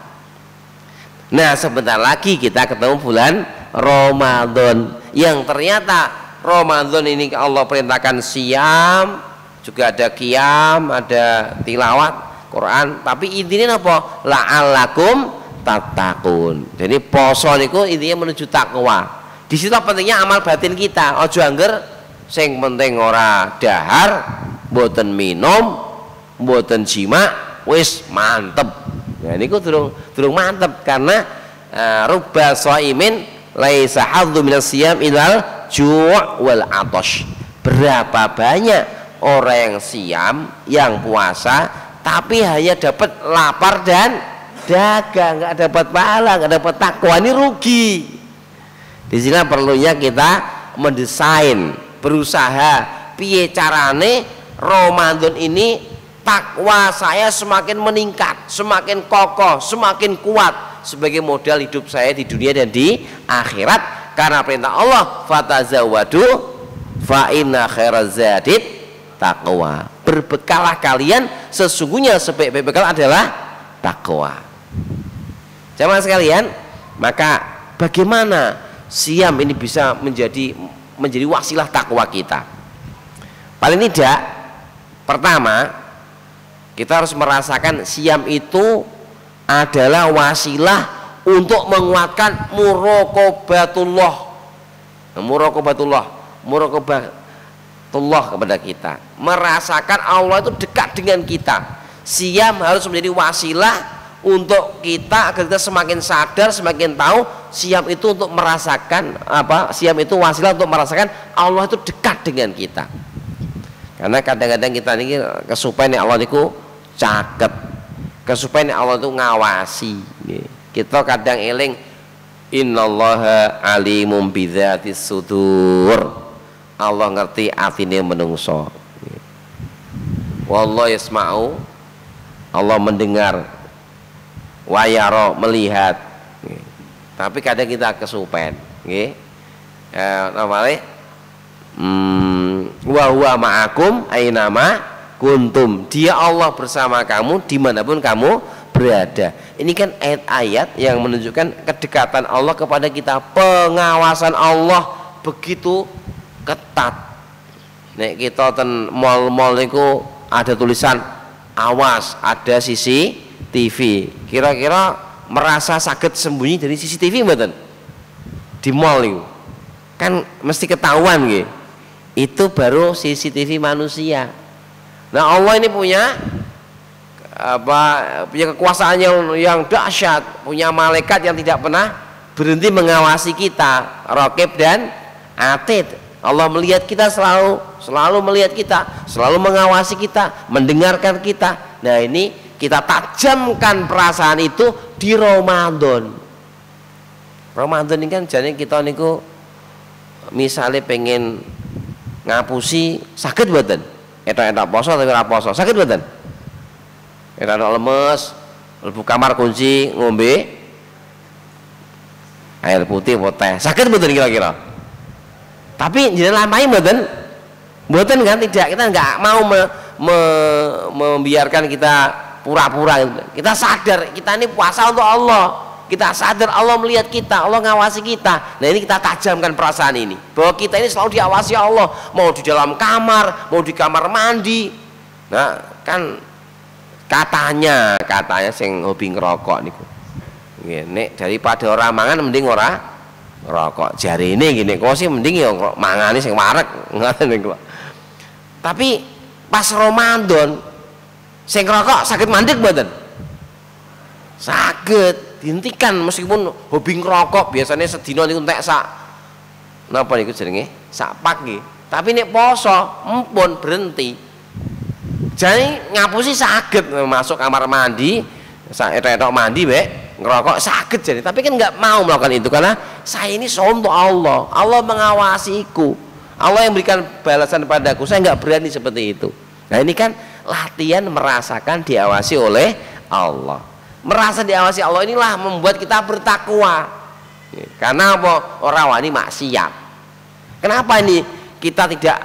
S1: Nah, sebentar lagi kita ketemu bulan Ramadan yang ternyata Ramadan ini Allah perintahkan siam, juga ada qiyam, ada tilawat Quran, tapi intinya apa? La'allakum tattaqun. Jadi poso niku intinya menuju takwa. Di situ pentingnya amal batin kita. Ojo angger sing penting ora dahar, mboten minum, mboten jima, wis mantep. Nah niku durung mantep karena rubba shaimin laisa hadzu minas siyam ilal ju' wal atash. Berapa banyak orang yang siam, yang puasa, tapi hanya dapat lapar dan dagang, nggak dapat pahala, nggak dapat takwa. Ini rugi. Di sini perlunya kita mendesain, berusaha piye carane Ramadan ini takwa saya semakin meningkat, semakin kokoh, semakin kuat sebagai modal hidup saya di dunia dan di akhirat. Karena perintah Allah, fatazawwadu fa inna khairaz zadid taqwa. Berbekalah kalian, sesungguhnya sebaik-baik bekal adalah takwa. Jamaah sekalian, maka bagaimana siam ini bisa menjadi wasilah takwa kita? Paling tidak, pertama kita harus merasakan siam itu adalah wasilah untuk menguatkan muraqabatullah kepada kita, merasakan Allah itu dekat dengan kita. Siam harus menjadi wasilah untuk kita agar kita semakin sadar, semakin tahu siam itu untuk merasakan apa? Siam itu wasilah untuk merasakan Allah itu dekat dengan kita. Karena kadang-kadang kita ini kesupen Allah itu caket, kesupen Allah itu ngawasi. Kita kadang eling innallaha alimum bidzatis sudur. Allah ngerti atine menungso. Wallahu yasma'u, Allah mendengar, wa yara melihat. Tapi kadang kita kesupen, nggih. Namanya wa huwa ma'akum ainama kuntum. Dia Allah bersama kamu dimanapun kamu berada. Ini kan ayat-ayat yang menunjukkan kedekatan Allah kepada kita, pengawasan Allah begitu ketat. Nek kita ten mall-mall niku ada tulisan awas, ada CCTV. Kira-kira merasa sakit sembunyi dari CCTV mboten? Di mall niku kan mesti ketahuan nggih. Itu baru CCTV manusia. Nah, Allah ini punya kekuasaan yang dahsyat, punya malaikat yang tidak pernah berhenti mengawasi kita, raqib dan atid. Allah melihat kita, selalu melihat kita, selalu mengawasi kita, mendengarkan kita. Nah, ini kita tajamkan perasaan itu di Ramadan. Ramadan ini kan jadi kita niku misalnya pengen ngapusi sakit mboten? Etok-etok poso tapi ora poso, sakit mboten? Etok lemes, mlebu kamar kunci, ngombe air putih apa teh. Sakit mboten kira-kira? Tapi jenengan lampahi mboten? Mboten kan, tidak, kita nggak mau membiarkan kita pura-pura gitu. Kita sadar kita ini puasa untuk Allah. Kita sadar Allah melihat kita, Allah ngawasi kita. Nah ini kita tajamkan perasaan ini, bahwa kita ini selalu diawasi Allah, mau di dalam kamar, mau di kamar mandi. Nah kan katanya sing hobi ngerokok niku, nek daripada orang mangan mending ora ngerokok. Jari ini gini, kok sih mending ya mangane sing wareg ngoten niku. Tapi pas Ramadan sing ngerokok sakit mandek mboten? Saged dihentikan, meskipun hobi ngerokok biasanya sedina niku entek sak napa niku jenenge sak pak nggih, tapi nek poso empun berhenti. Jadi ngapusi saged masuk kamar mandi sak etok mandi mek ngerokok saged jadi, tapi kan nggak mau melakukan itu karena saya ini untuk Allah, Allah mengawasiku, Allah yang berikan balasan padaku, saya nggak berani seperti itu. Nah ini kan latihan merasakan diawasi oleh Allah. Merasa diawasi Allah inilah membuat kita bertakwa. Karena apa? Orang wani maksiat. Kenapa ini kita tidak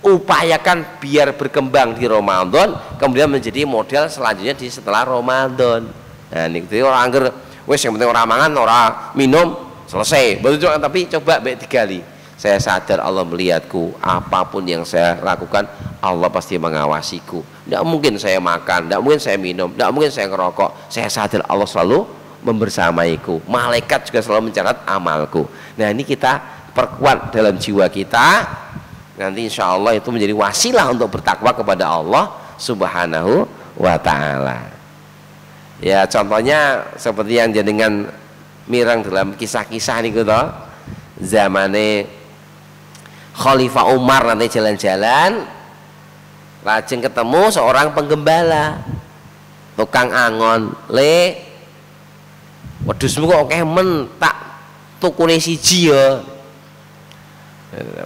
S1: upayakan biar berkembang di Ramadan, kemudian menjadi model selanjutnya di setelah Ramadan. Nah ini orang angger wes yang penting orang mangan, orang minum, selesai. Betul juga, tapi coba baik digali. Saya sadar Allah melihatku, apapun yang saya lakukan Allah pasti mengawasiku. Tidak mungkin saya makan, tidak mungkin saya minum, tidak mungkin saya ngerokok. Saya sadar Allah selalu membersamaiku. Malaikat juga selalu mencatat amalku. Nah ini kita perkuat dalam jiwa kita. Nanti insya Allah itu menjadi wasilah untuk bertakwa kepada Allah Subhanahu wa ta'ala. Ya contohnya seperti yang jenengan mirang dalam kisah-kisah ini gitu, zamane Khalifah Umar nanti jalan-jalan, lajeng ketemu seorang penggembala, tukang angon, le, wedhusmu kok kemen tak tukune siji ya.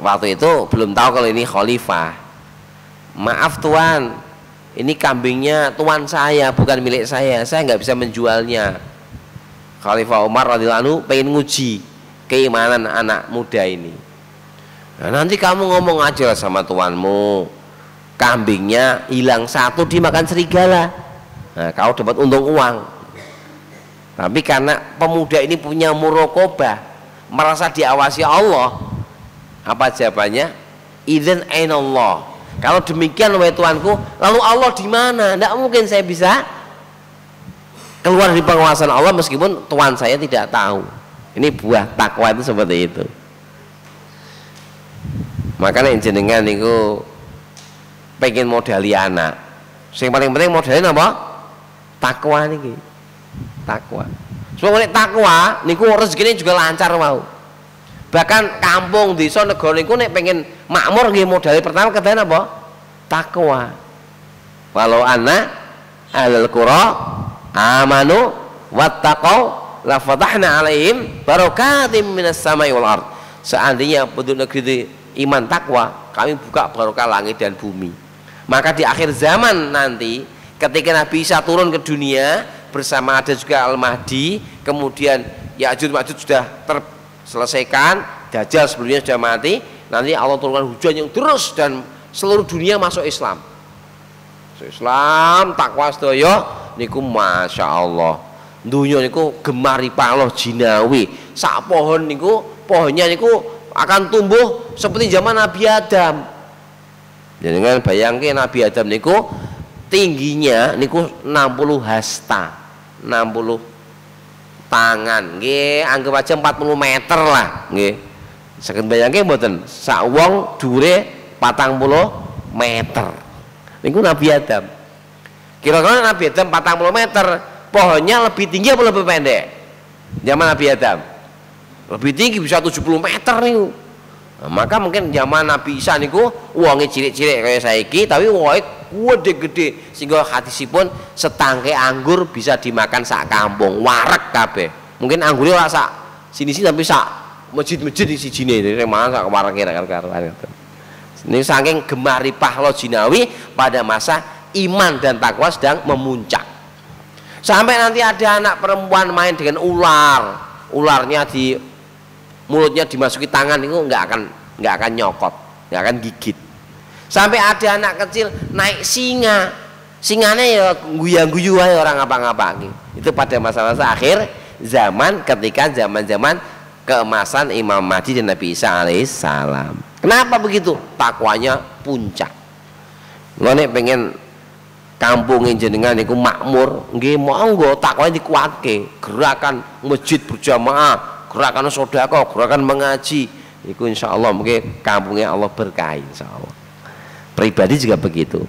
S1: Waktu itu belum tahu kalau ini khalifah. Maaf tuan, ini kambingnya tuan saya, bukan milik saya nggak bisa menjualnya. Khalifah Umar radhiyallahu anhu pengen nguji keimanan anak muda ini. Nah, nanti kamu ngomong aja sama tuanmu, kambingnya hilang satu dimakan serigala, nah kau dapat untung uang. Tapi karena pemuda ini punya muraqabah, merasa diawasi Allah, apa jawabannya? Idzan ainallah. Kalau demikian wahai tuanku, lalu Allah di mana? Tidak mungkin saya bisa keluar dari pengawasan Allah meskipun tuan saya tidak tahu. Ini buah takwa itu seperti itu. Makanya jenengan niku pengen modali anak, yang paling penting modalin apa? Takwa niki. Takwa. Soalnya takwa niku rezekine juga lancar mau. Bahkan kampung, desa, negara niku nek pengen makmur nggih modali pertama kedayan apa? Takwa. Walau anna ahlul qura amanu wattaqau la fatahna alaihim barakatim minas samai wal ard. Seandainya penduduk negeri iman takwa, kami buka barokah langit dan bumi. Maka di akhir zaman nanti ketika Nabi Isa turun ke dunia bersama ada juga Al-Mahdi, kemudian Ya'juj Ma'juj sudah terselesaikan, Dajjal sebelumnya sudah mati, nanti Allah turunkan hujan yang terus dan seluruh dunia masuk Islam. Islam takwa sedaya niku masya Allah. Dunia niku gemaripah Allah jinawi. Sak pohon niku pohonnya niku akan tumbuh seperti zaman Nabi Adam. Jadi kan bayangke Nabi Adam niku tingginya niku 60 hasta, 60 tangan, nggih, anggap aja 40 meter lah, nggih. Saged bayangke mboten, sak wong dhuwure 40 meter. Niku Nabi Adam. Kira-kira Nabi Adam 40 meter, pohonnya lebih tinggi atau lebih pendek? Zaman Nabi Adam lebih tinggi, bisa 70 meter nih. Nah, maka mungkin zaman Nabi Isa niku uangnya cilik-cilik kayak saiki, tapi uangnya gede-gede sehingga hadisipun setangkai anggur bisa dimakan sak kampung, warak kabeh. Mungkin anggurnya ora sak sini-sini tapi sak masjid-masjid di sijine, jadi mana sak warak kira-kira. Ini saking gemaripah Allah jinawi pada masa iman dan takwa sedang memuncak. Sampai nanti ada anak perempuan main dengan ular, ularnya di mulutnya dimasuki tangan itu nggak akan nyokot, nggak akan gigit. Sampai ada anak kecil naik singa, singanya ya guyu-guyu aja orang ngapa-ngapa. Itu pada masa-masa akhir zaman, ketika zaman-zaman keemasan Imam Mahdi dan Nabi Isa alaihissalam. Kenapa begitu? Takwanya puncak. Lo nek pengen kampungin jenengan niku makmur, nggih monggo takwanya dikuatke. Gerakan masjid berjamaah, gerakan sedekah, gerakan mengaji, iku insyaallah mungkin kampungnya Allah berkahi insyaallah. Pribadi juga begitu.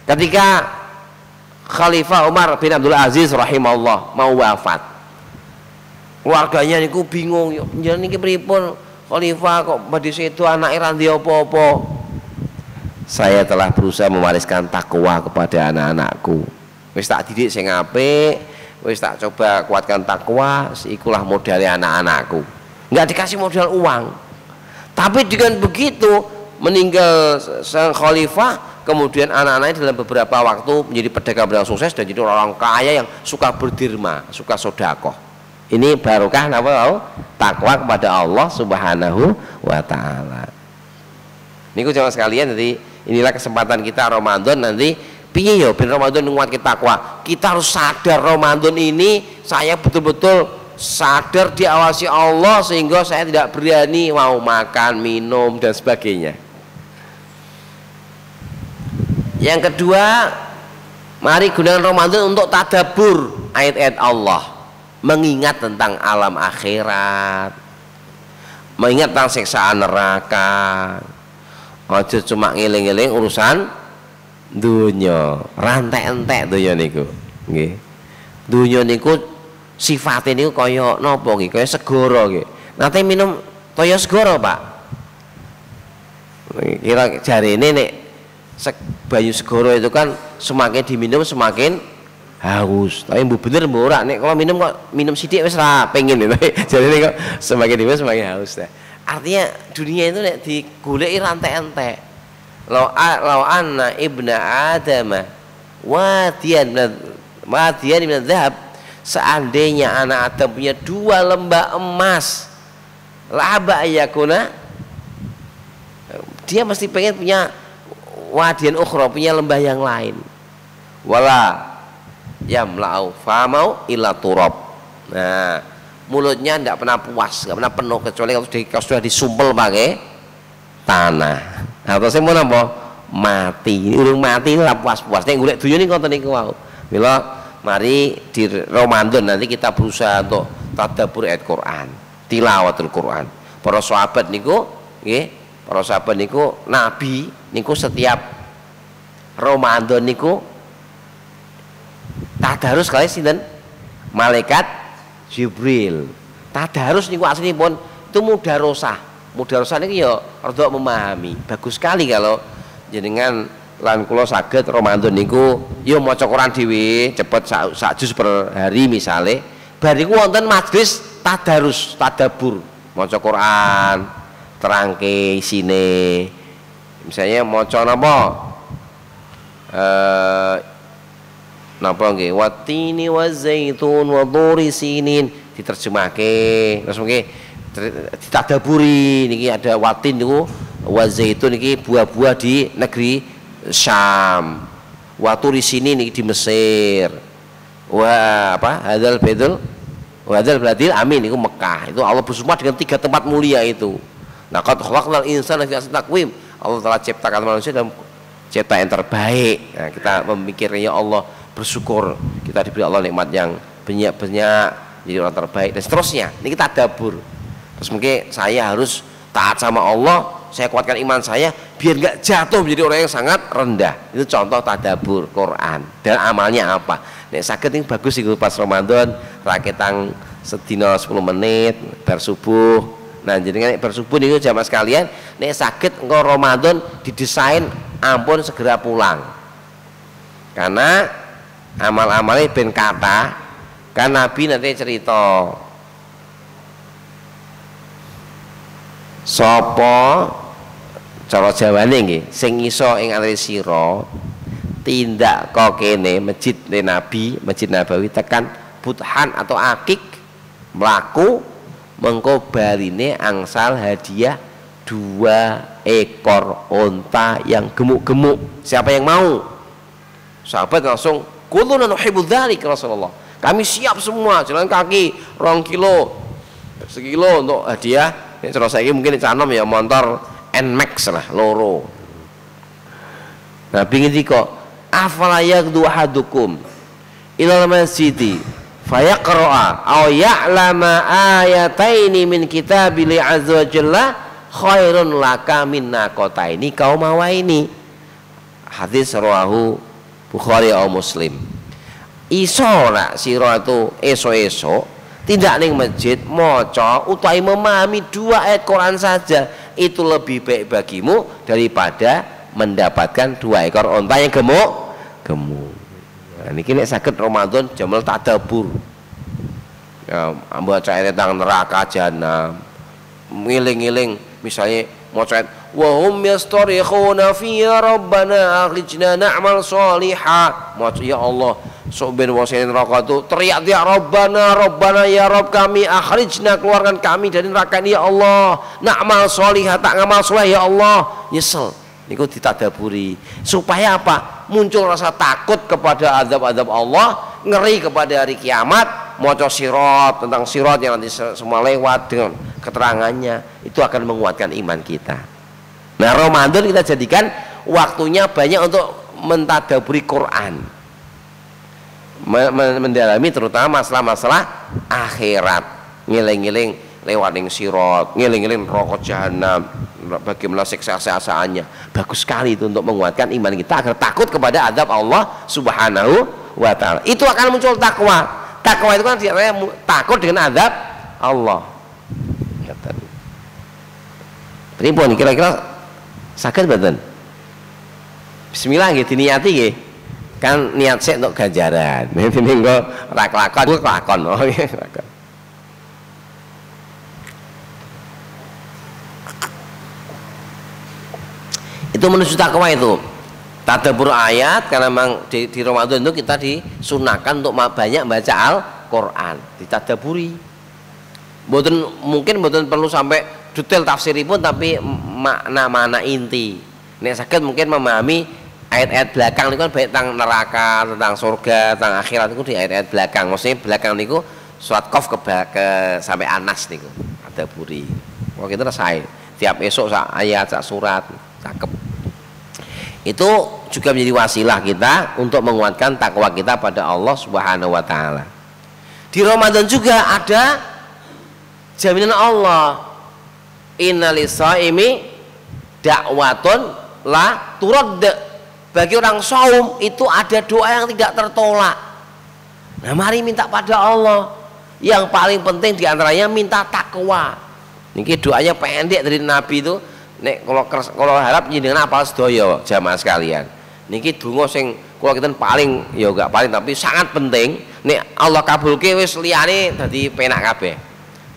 S1: Ketika Khalifah Umar bin Abdul Aziz rahimahullah mau wafat, keluarganya niku bingung, jenengan niki pripun Khalifah kok badhe sedo anake ra ndek apa-apa. Saya telah berusaha mewariskan takwa kepada anak-anakku. Wis tak didik sing apik, wis tak coba kuatkan takwa, ikulah modalnya anak-anakku. Enggak dikasih modal uang. Tapi dengan begitu meninggal sang khalifah, kemudian anak-anaknya dalam beberapa waktu menjadi pedagang sukses dan jadi orang kaya yang suka berdirma, suka sodakoh. Ini barokah apa? Takwa kepada Allah Subhanahu wa taala. Niku jamaah sekalian, jadi inilah kesempatan kita Ramadan nanti piye ya ben Ramadan nguat kita takwa. Kita harus sadar Ramadan ini saya betul-betul sadar diawasi Allah sehingga saya tidak berani mau makan, minum dan sebagainya. Yang kedua, mari gunakan Ramadan untuk tadabbur ayat-ayat Allah, mengingat tentang alam akhirat, mengingat tentang siksaan neraka. Aja cuma ngeling-eling urusan dunya, rantek-entek dunya niku. Nggih. Dunya niku sifate niku kaya napa nggih? Kaya segara nggih. Nate minum toya segara, Pak. Kira jarene nek banyu segara itu kan semakin diminum semakin haus. Tapi mbuh bener mbuh ora, nek kalau minum kok minum sithik wis ra pengen lho. Jarene kok semakin diminum semakin haus. Artinya dunia itu nek digoleki rantek-entek. Law anna ibna Adam wadiyan min dzahab, seandainya anak Adam punya 2 lembah emas, laba yakuna, dia mesti pengen punya wadian ukhra, punya lembah yang lain. Wala yamla'u famau illa turab. Nah, mulutnya tidak pernah puas, tidak pernah penuh kecuali kalau sudah disumpel pakai tanah. Atau saya mau napa? Mati. Urung mati ora puas-puas. Nek golek dunya niku ngoten niku wau. Mila mari di Ramadan nanti kita berusaha untuk tadabbur ayat Quran, tilawatul Quran. Para sahabat niku nggih, para sahabat niku Nabi niku setiap Ramadan niku tadarus kali sinten? Malaikat Jibril. Tadarus niku aslinipun itu mudarosah. Mudarosah niku ya rada memahami. Bagus sekali kalau jenengan lan kula saged Ramadan niku ya maca Quran dhewe cepet sak juz per hari misale. Bar niku wonten majelis tadarus, tadabbur, maca Quran, terangke isine. Misalnya maca napa? Napa nggih, watini wazaitun wa dhuri sinin, diterjemahke terus mungkin ditadaburi. Niki ada watin niku, wazaitun niki buah-buah di negeri Syam, waturi sinin niki di Mesir, wah apa hadzal baitul wa hadzal baladil amin niku Mekah. Itu Allah bersumpah dengan 3 tempat mulia itu. Nah, qad khalaqnal insana fi ahsani taqwim, Allah telah ciptakan manusia dalam cipta yang terbaik. Nah, kita memikirnya ya Allah, bersyukur kita diberi Allah nikmat yang banyak-banyak, jadi orang terbaik dan seterusnya. Ini kita tadabbur. Terus mungkin saya harus taat sama Allah, saya kuatkan iman saya biar nggak jatuh menjadi orang yang sangat rendah. Itu contoh tadabbur Quran. Dan amalnya apa? Nek saged ini bagus iku pas Ramadan, raketang sedina 10 menit bar subuh. Nah, jadi bar subuh niku jamaah sekalian, nek saged engko Ramadan didesain ampun segera pulang. Karena amal-amalnya ben kata, kan Nabi nanti cerita sapa cara Jawane nggih sing iso ing ati sira tindak kok kene masjid Nabi, Masjid Nabawi tekan buthan atau akik mlaku mengko barine angsal hadiah 2 ekor unta yang gemuk-gemuk. Siapa yang mau? Sahabat langsung, kulluna nuhibbu dzalik Rasulullah. Kami siap semua, jalan kaki 2 kilo, 1 kilo untuk hadiah. Ya terus saya mungkin canom ya motor Nmax lah loro. Nabi ngendika, afala yaqdu ahadukum ilal masjidi fayaqra'a aw ya'lama ayataini min kitabil azza wa jalla khairun laka min naqataini qaumawaini. Hadis rawahu Bukhari atau Muslim. Iso nak sira itu esok-esok tidak ning masjid maca utawi memahami 2 ayat Quran saja, itu lebih baik bagimu daripada mendapatkan 2 ekor unta yang gemuk. Nah, niki nek saged Ramadan jamel tadabbur. Ya, maca ayat tentang neraka jahanam. Ngiling-ngiling misalnya maca wa hum yastarikhuna fi rabbana akhrijna na'mal sholiha. Maca ya Allah, sok ben wong neraka itu teriak-teriak Rabbana Rabbana ya Rabb kami, akhrijna keluarkan kami dari neraka ini ya Allah, na'mal sholiha tak ngamal saleh ya Allah. Nyesel niku ditadaburi supaya apa? Muncul rasa takut kepada azab-azab Allah, ngeri kepada hari kiamat. Maca sirat, tentang sirat yang nanti semua lewat dengan keterangannya, itu akan menguatkan iman kita. Nah, Ramadan kita jadikan waktunya banyak untuk mentadaburi Quran, mendalami terutama masalah-masalah akhirat, ngiling-ngiling lewat ning sirat, ngiling-ngiling rokok jahanam, bagaimana siksa-siksaannya. Bagus sekali itu untuk menguatkan iman kita agar takut kepada azab Allah Subhanahu wa ta'ala. Itu akan muncul takwa. Takwa itu kan takut dengan azab Allah. Pripun kira-kira saged mboten? Bismillah nggih diniati nggih. Kan niat sik untuk ganjaran. Nek minggu ra kelakon kelakon. Oh nggih. Itu menuju takwa itu. Tadabbur ayat, karena memang di Ramadan itu kita disunahkan untuk banyak baca Al-Quran, ditadaburi. Mungkin mboten perlu sampai detail tafsiripun, tapi makna-makna inti. Nek saged mungkin memahami ayat-ayat belakang itu kan baik tentang neraka, tentang surga, tentang akhirat itu di ayat-ayat belakang. Maksudnya belakang niku surat Qaf ke sampai Anas niku tadaburi. Kok kita rasai tiap esok sak ayat, sak surat, cakep. Itu juga menjadi wasilah kita untuk menguatkan takwa kita pada Allah Subhanahu wa ta'ala. Di Ramadan juga ada jaminan Allah, innalisaimi da'watun la turad. Bagi orang saum itu ada doa yang tidak tertolak. Nah, mari minta pada Allah. Yang paling penting diantaranya minta takwa. Niki doanya pendek dari Nabi itu. Nek kalau harap jenengan apal sedaya jamaah sekalian. Niki donga sing kula kinten paling ya enggak paling tapi sangat penting. Nek Allah kabulke wis liyane dadi penak kabeh.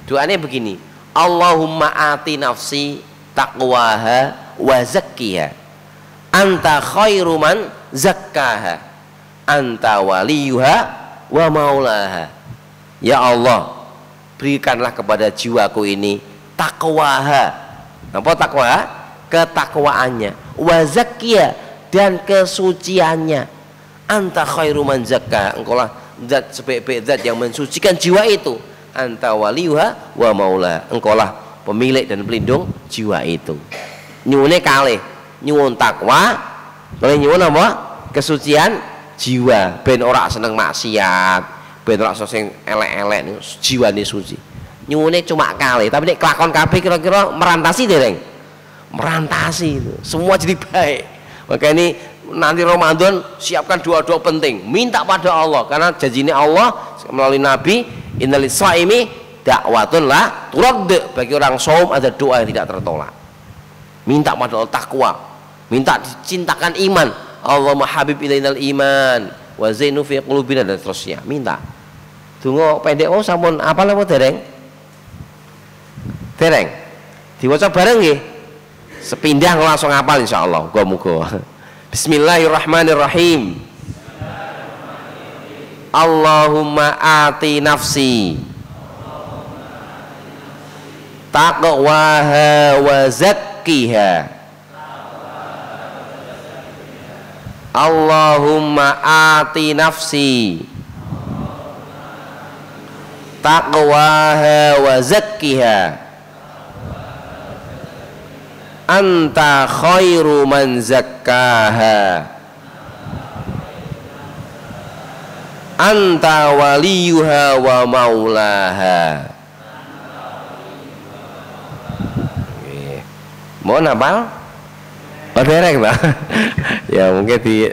S1: Doane begini, Allahumma ati nafsi taqwaha wa zakkiha. Anta khairu man zakkaha. Anta waliyuha wa maulaha. Ya Allah, berikanlah kepada jiwaku ini taqwaha. Napa takwa? Ketakwaannya. Wa zakkiya, dan kesuciannya. Anta khairu man zakka. Engkaulah zat sebaik-baik zat yang mensucikan jiwa itu. Anta waliyuha wa maula. Engkaulah pemilik dan pelindung jiwa itu. Nyuwune kalih, nyuwun takwa, oleh nyuwun apa? Kesucian jiwa. Ben ora seneng maksiat, ben ora sing elek-elek niku jiwane suci. Nyuwune cuma kali, tapi nek kelakon kabeh kira-kira merantasi dereng. Merantasi itu. Semua jadi baik. Maka ini nanti Ramadan siapkan doa-doa penting. Minta pada Allah, karena janjinya Allah melalui Nabi, innalis shaimi da'watun la turad. Bagi orang saum ada doa yang tidak tertolak. Minta pada Allah takwa. Minta dicintakan iman. Allahumma habib ilainal iman wa zainu fi qulubina, dan seterusnya. Minta. Donga pendek sampun apal apa dereng? Dereng diwaca bareng nggih, sepindah langsung hafal insyaallah. Muga-muga. Bismillahirrahmanirrahim. Allahumma ati nafsi taqwaha wa zakkiha. Allahumma ati nafsi taqwaha wa zakkiha anta khairu man zakkaha anta waliyuha wa maulaha. Mohon hafal? Oh dereng Pak. Ya mungkin di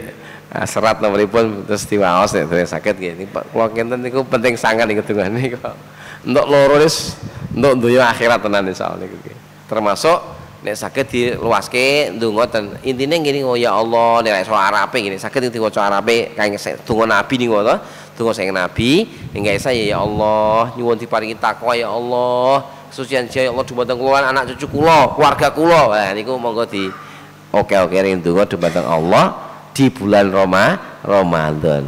S1: serat nomoripun terus diwaos nek dereng sakit nggih. Kula kinten niku penting sangat ing kedungan niku. Untuk loro wis untuk dunya akhirat tenan insyaallah niku. Termasuk nek sakit diluaske ndonga ten intine ngene oh ya Allah nek iso Arabe ngene sakit diwaca Arabe kaya donga Nabi niku to. Donga sing Nabi nggih saya ya Allah nyuwun diparingi takwa ya Allah. Kesucian ya Allah dumateng kula anak cucu kula, keluarga kula. Nah niku monggo di oke ring donga dumateng Allah di bulan Ramadan.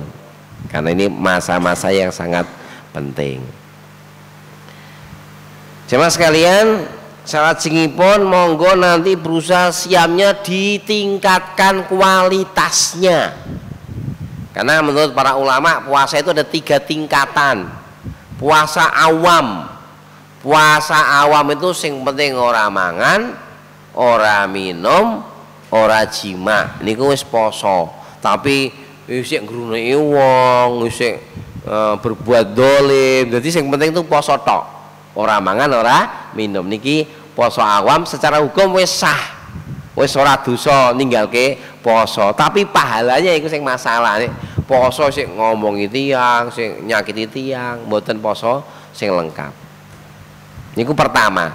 S1: Karena ini masa-masa yang sangat penting. Jemaah sekalian, salat singipun monggo nanti berusaha siamnya ditingkatkan kualitasnya. Karena menurut para ulama puasa itu ada 3 tingkatan. Puasa awam. Puasa awam itu sing penting ora mangan, ora minum, ora jima. Niku wis poso. Tapi isih ngruneki wong, isih berbuat dolim. Jadi sing penting itu poso tok. Ora mangan, ora minum. Niki poso awam secara hukum wis sah. Wis ora dosa ninggalke poso. Tapi pahalanya iku sing masalah. Poso sing ngomongi tiyang, sing nyakiti tiyang, mboten poso sing lengkap. Niku pertama.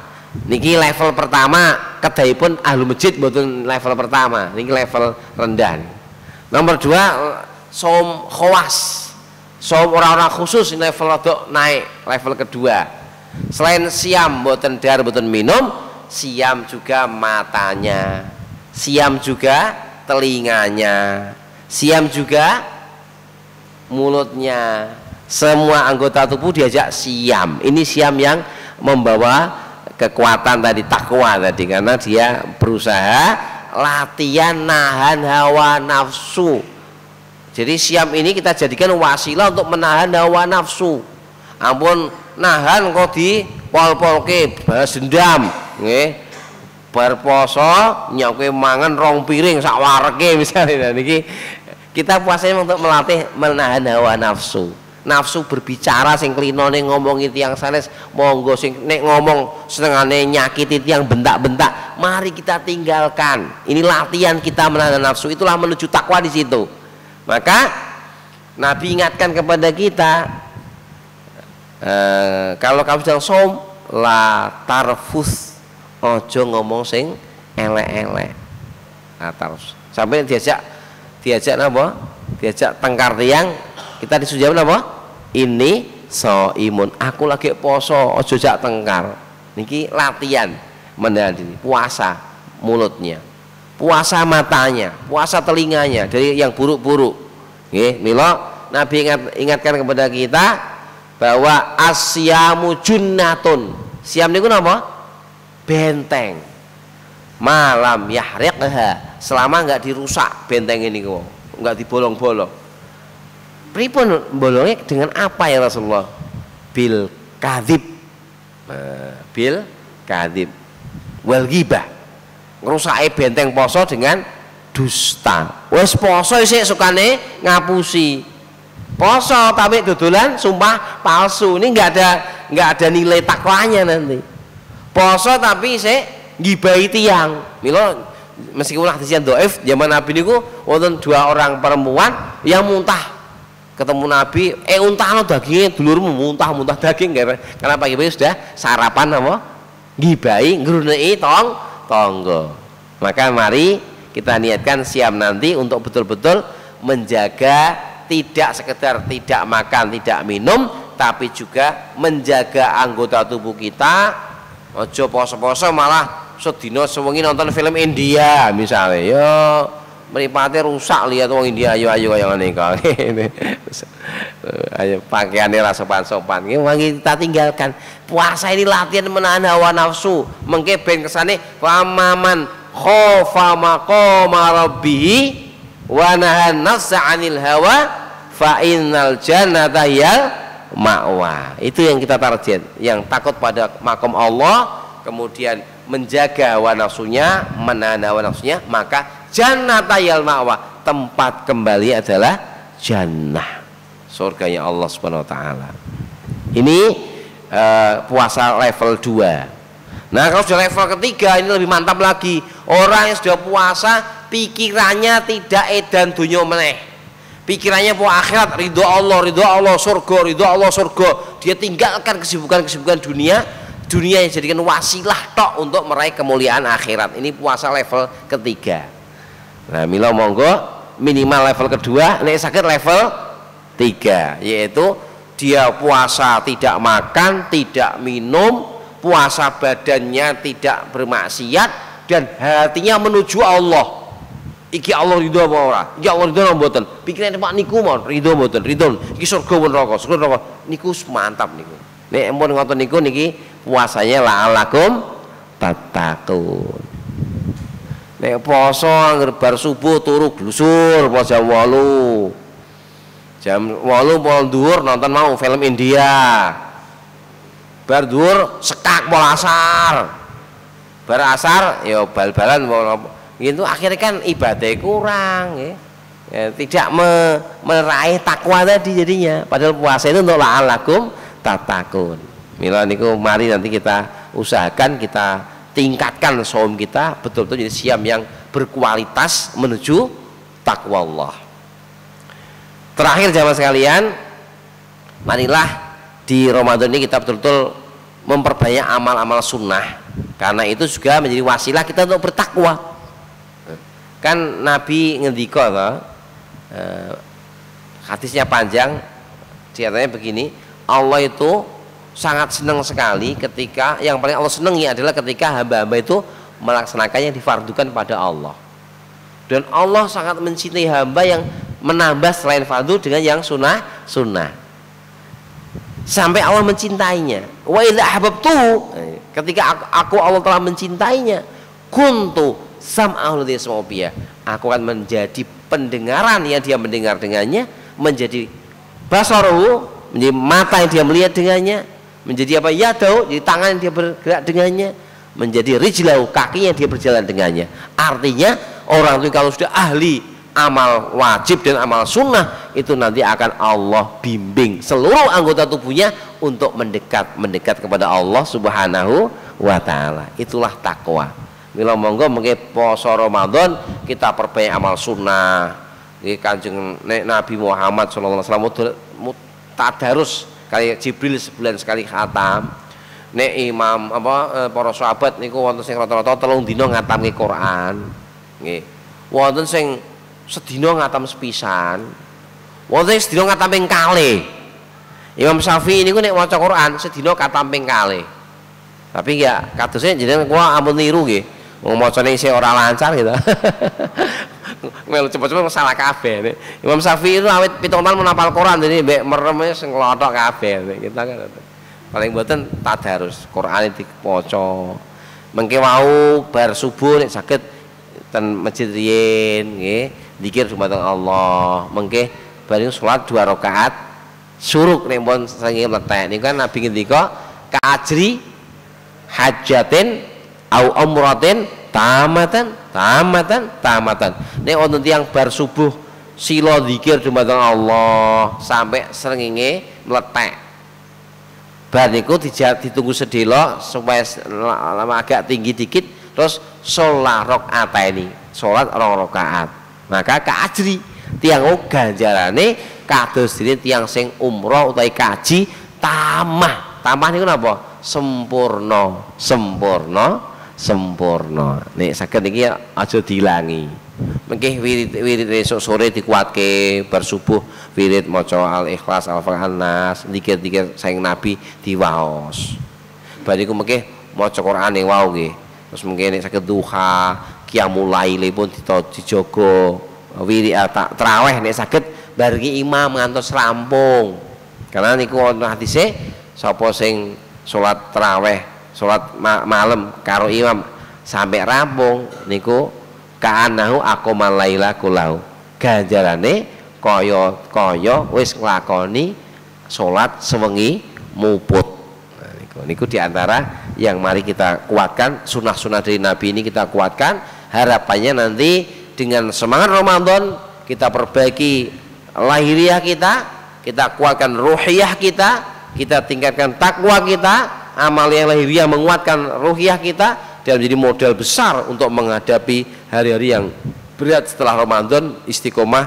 S1: Niki level pertama kedahipun ahlu masjid mboten level pertama. Niki level rendah. Nomor 2 saum khawas. Saum orang-orang khusus level rada naik, level kedua. Selain siam mboten dar mboten minum, siam juga matanya. Siam juga telinganya. Siam juga mulutnya. Semua anggota tubuh diajak siam. Ini siam yang membawa kekuatan tadi, takwa tadi, karena dia berusaha latihan nahan hawa nafsu. Jadi siam ini kita jadikan wasilah untuk menahan hawa nafsu. Ampun nahan kok di pol-polke balas dendam nggih. Bar poso nyoke mangan 2 piring sak wareke misalnya. Niki kita puasanya untuk melatih menahan hawa nafsu. Nafsu berbicara sing klinone ngomongi tiang sanes, monggo sing nek ngomong senengane nyakiti tiang bentak-bentak, mari kita tinggalkan. Ini latihan kita menahan nafsu, itulah menuju takwa di situ. Maka Nabi ingatkan kepada kita, kalau kamu sedang som la tarfus, ojo ngomong sing elek-elek. Tarfus. Sampai diajak apa? Diajak tengkar tiang, kita disuruh jawab apa? Ini imun, aku lagi poso, ojo jak tengkar. Niki latihan menahan diri, puasa mulutnya, puasa matanya, puasa telinganya dari yang buruk-buruk. Nggih, mila Nabi ingatkan kepada kita bahwa asyamu junnatun. Siam niku napa? Benteng. Malam yahriqha, selama enggak dirusak benteng ini kok, enggak dibolong-bolong. Pripun bolongnya dengan apa ya Rasulullah? Bil kadhib. Bil kadhib. Wal ghibah. Ngrusake benteng poso dengan dusta. Wis poso isih sukane ngapusi. Poso tapi dodolan sumpah palsu. Ini enggak ada nilai takwanya nanti. Poso tapi isih ngibahi tiyang. Mila meskipun hadis yang dhaif zaman Nabi niku wonten 2 orang perempuan yang muntah ketemu Nabi, untahno dagingnya dulurmu muntah daging karena pagi-pagi sudah sarapan apa? Ngibahi ngruneki tonggo. Maka mari kita niatkan siam nanti untuk betul-betul menjaga, tidak sekedar tidak makan, tidak minum, tapi juga menjaga anggota tubuh kita. Ojo poso-poso malah sedina sewengi nonton film India misalnya, yo mripate rusak lihat wong India ayo kaya ngene iki. Ayo pakaiane ra sopan-sopan. Iki kita tinggalkan. Puasa ini latihan menahan hawa nafsu. Mengke ben kesane famaman khofa maqama rabbih wa nahan nafsa 'anil hawa fa innal jannata hiyal ma'wa. Itu yang kita target, yang takut pada makom Allah, kemudian menjaga hawa nafsunya, menahan hawa nafsunya, maka jannata hiyal ma'wa, tempat kembali adalah jannah, surganya Allah Subhanahu wa taala. Ini puasa level 2. Nah, kalau sudah level ketiga ini lebih mantap lagi. Orang yang sudah puasa pikirannya tidak edan dunia meneh. Pikirannya akhirat, ridho Allah, surga. Dia tinggalkan kesibukan dunia yang jadikan wasilah tok untuk meraih kemuliaan akhirat. Ini puasa level ketiga. Nah, mila monggo minimal level kedua, nek sakit level 3, yaitu dia puasa tidak makan, tidak minum, puasa badannya tidak bermaksiat dan hatinya menuju Allah. Iki Allah ridho apa ora? Iki Allah ridho apa mboten? Pikirane Pak niku mon, ridho mboten? Ridho. Iki surga pun neraka, niku mantap niku. Nek ampun ngoten niku niki puasanya la'alakum tattaqun. Nek poso angger bar subuh turu glusur pas jam 8. Jam 8 pol dhuwur nonton mau film India. Bar dhuwur sekak pol asar. Bar asar ya bal-balan gitu, akhirnya kan ibadah kurang ya, tidak meraih takwa tadi jadinya. Padahal puasa itu untuk la'alakum tattaqun. Mila niku mari nanti kita usahakan, kita tingkatkan saum kita betul-betul jadi siam yang berkualitas menuju takwa Allah. Terakhir jamaah sekalian, marilah di Ramadan ini kita betul-betul memperbanyak amal-amal sunnah, karena itu juga menjadi wasilah kita untuk bertakwa. Kan Nabi ngendika hadisnya panjang, ceritanya begini, Allah itu sangat senang sekali ketika, yang paling Allah senangi adalah ketika hamba-hamba itu melaksanakan yang difardukan pada Allah. Dan Allah sangat mencintai hamba yang menambah selain fardu dengan yang sunnah, sampai Allah mencintainya. Wa idza ahbabtu, ketika aku Allah telah mencintainya, kuntu sam'ahu ladzi yasma'u bihi, aku akan menjadi pendengaran yang dia mendengar dengannya, menjadi basaruhu, menjadi mata yang dia melihat dengannya, menjadi apa, yadau, jadi tangan yang dia bergerak dengannya, menjadi rijlau, kaki yang dia berjalan dengannya. Artinya orang itu kalau sudah ahli amal wajib dan amal sunnah, itu nanti akan Allah bimbing seluruh anggota tubuhnya untuk mendekat kepada Allah Subhanahu wa taala. Itulah takwa. Mila monggo mengke poso Ramadan kita perbanyak amal sunnah. Nggih Kanjeng Nabi Muhammad sallallahu alaihi wasallam tadarus kali Jibril sebulan sekali khatam. Nek imam para sahabat niku wonten sing rata-rata 3 dina ngatamke Quran. Nggih. Wonten sing sedina ngatam sepisan. Wonten sing sedina ngatam ping kalih. Imam Syafi'i niku nek maca Quran sedina katam ping kalih. Tapi ya kadosnya jenengan kula ampun niru nggih. Wong macane isih ora lancar gitu. Melu cepet-cepet salah kabeh. Imam Syafi'i itu awit 7 tahun menapal Quran, jadi mbek mereme sing nglothok kabeh. Kita kan paling mboten tadarus Quran dipoco. Mengke wau bar subuh nek saged ten masjid riyin nggih, zikir dumateng Allah. Mengke bareng salat 2 rakaat suruk nek pun sing mletek. Niku kan Nabi ngendika ka'ajri hajatin au umratin tamatan. Nek wonten tiyang bar subuh sila zikir dumateng Allah sampai srengenge mletek. Bar niku ditunggu sedelo supaya agak tinggi dikit, terus sholat rakaataini, salat 2 rakaat. Maka kaajri tiyang ganjarane kados dene tiyang sing umrah utawi kaji tamah. Tamah niku napa? Sempurna. Nek saged niki aja dilangi. Mengke wirid esuk sore dikuatke, bar subuh wirid maca Al-Ikhlas, Al-Nas, zikir-zikir saking Nabi diwaos. Bar niku mengke maca Qur'ane wau nggih. Terus mengke nek saged duha, qiyamul lail pun dijogo traweh nek saged bareng imam ngantos rampung. Karena niku wonten hadise sapa sing salat traweh, salat malam karo imam sampai rampung niku ka'annahu aqamal laila kullahu. Ganjarane kaya wis nglakoni salat sewengi muput. Nah, niku diantara yang mari kita kuatkan, sunah-sunah dari Nabi ini kita kuatkan. Harapannya nanti dengan semangat Ramadan kita perbaiki lahiriah kita kuatkan ruhiyah kita tingkatkan takwa kita, amal yang lahiriah menguatkan ruhiyah kita, dan menjadi modal besar untuk menghadapi hari-hari yang berat setelah Ramadan, istiqomah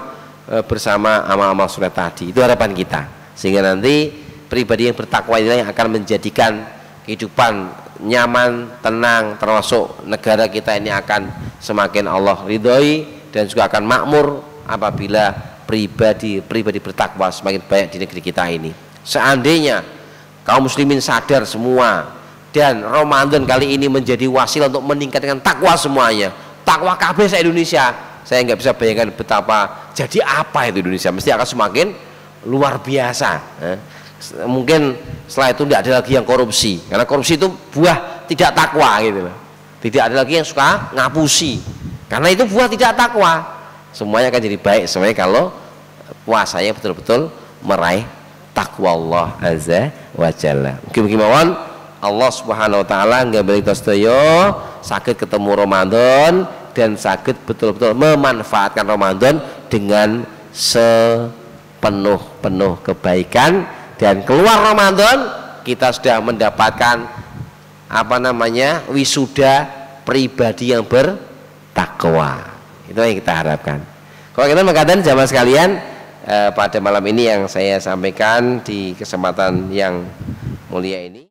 S1: bersama amal-amal soleh tadi. Itu harapan kita, sehingga nanti pribadi yang bertakwa ini yang akan menjadikan kehidupan nyaman, tenang, termasuk negara kita ini akan semakin Allah ridhoi dan juga akan makmur apabila pribadi bertakwa semakin banyak di negeri kita ini. Seandainya kaum muslimin sadar semua dan Ramadan kali ini menjadi wasilah untuk meningkatkan takwa semuanya, takwa kabeh se-Indonesia, saya nggak bisa bayangkan betapa jadi apa itu Indonesia, mesti akan semakin luar biasa. Mungkin setelah itu tidak ada lagi yang korupsi, karena korupsi itu buah tidak takwa gitu loh. Tidak ada lagi yang suka ngapusi, karena itu buah tidak takwa. Semuanya akan jadi baik semuanya kalau puasanya betul-betul meraih takwa Allah azza wa jalla. Mugi-mugi mawon Allah Subhanahu wa taala nggambari kita sedaya saged ketemu Ramadan dan saged betul-betul memanfaatkan Ramadan dengan sepenuh-penuh kebaikan, dan keluar Ramadan kita sudah mendapatkan wisuda pribadi yang bertakwa. Itu yang kita harapkan. Kalau kita mengatakan jamaah sekalian, pada malam ini yang saya sampaikan di kesempatan yang mulia ini,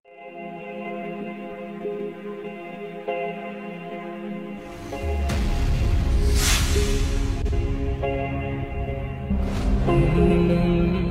S2: Mm-hmm.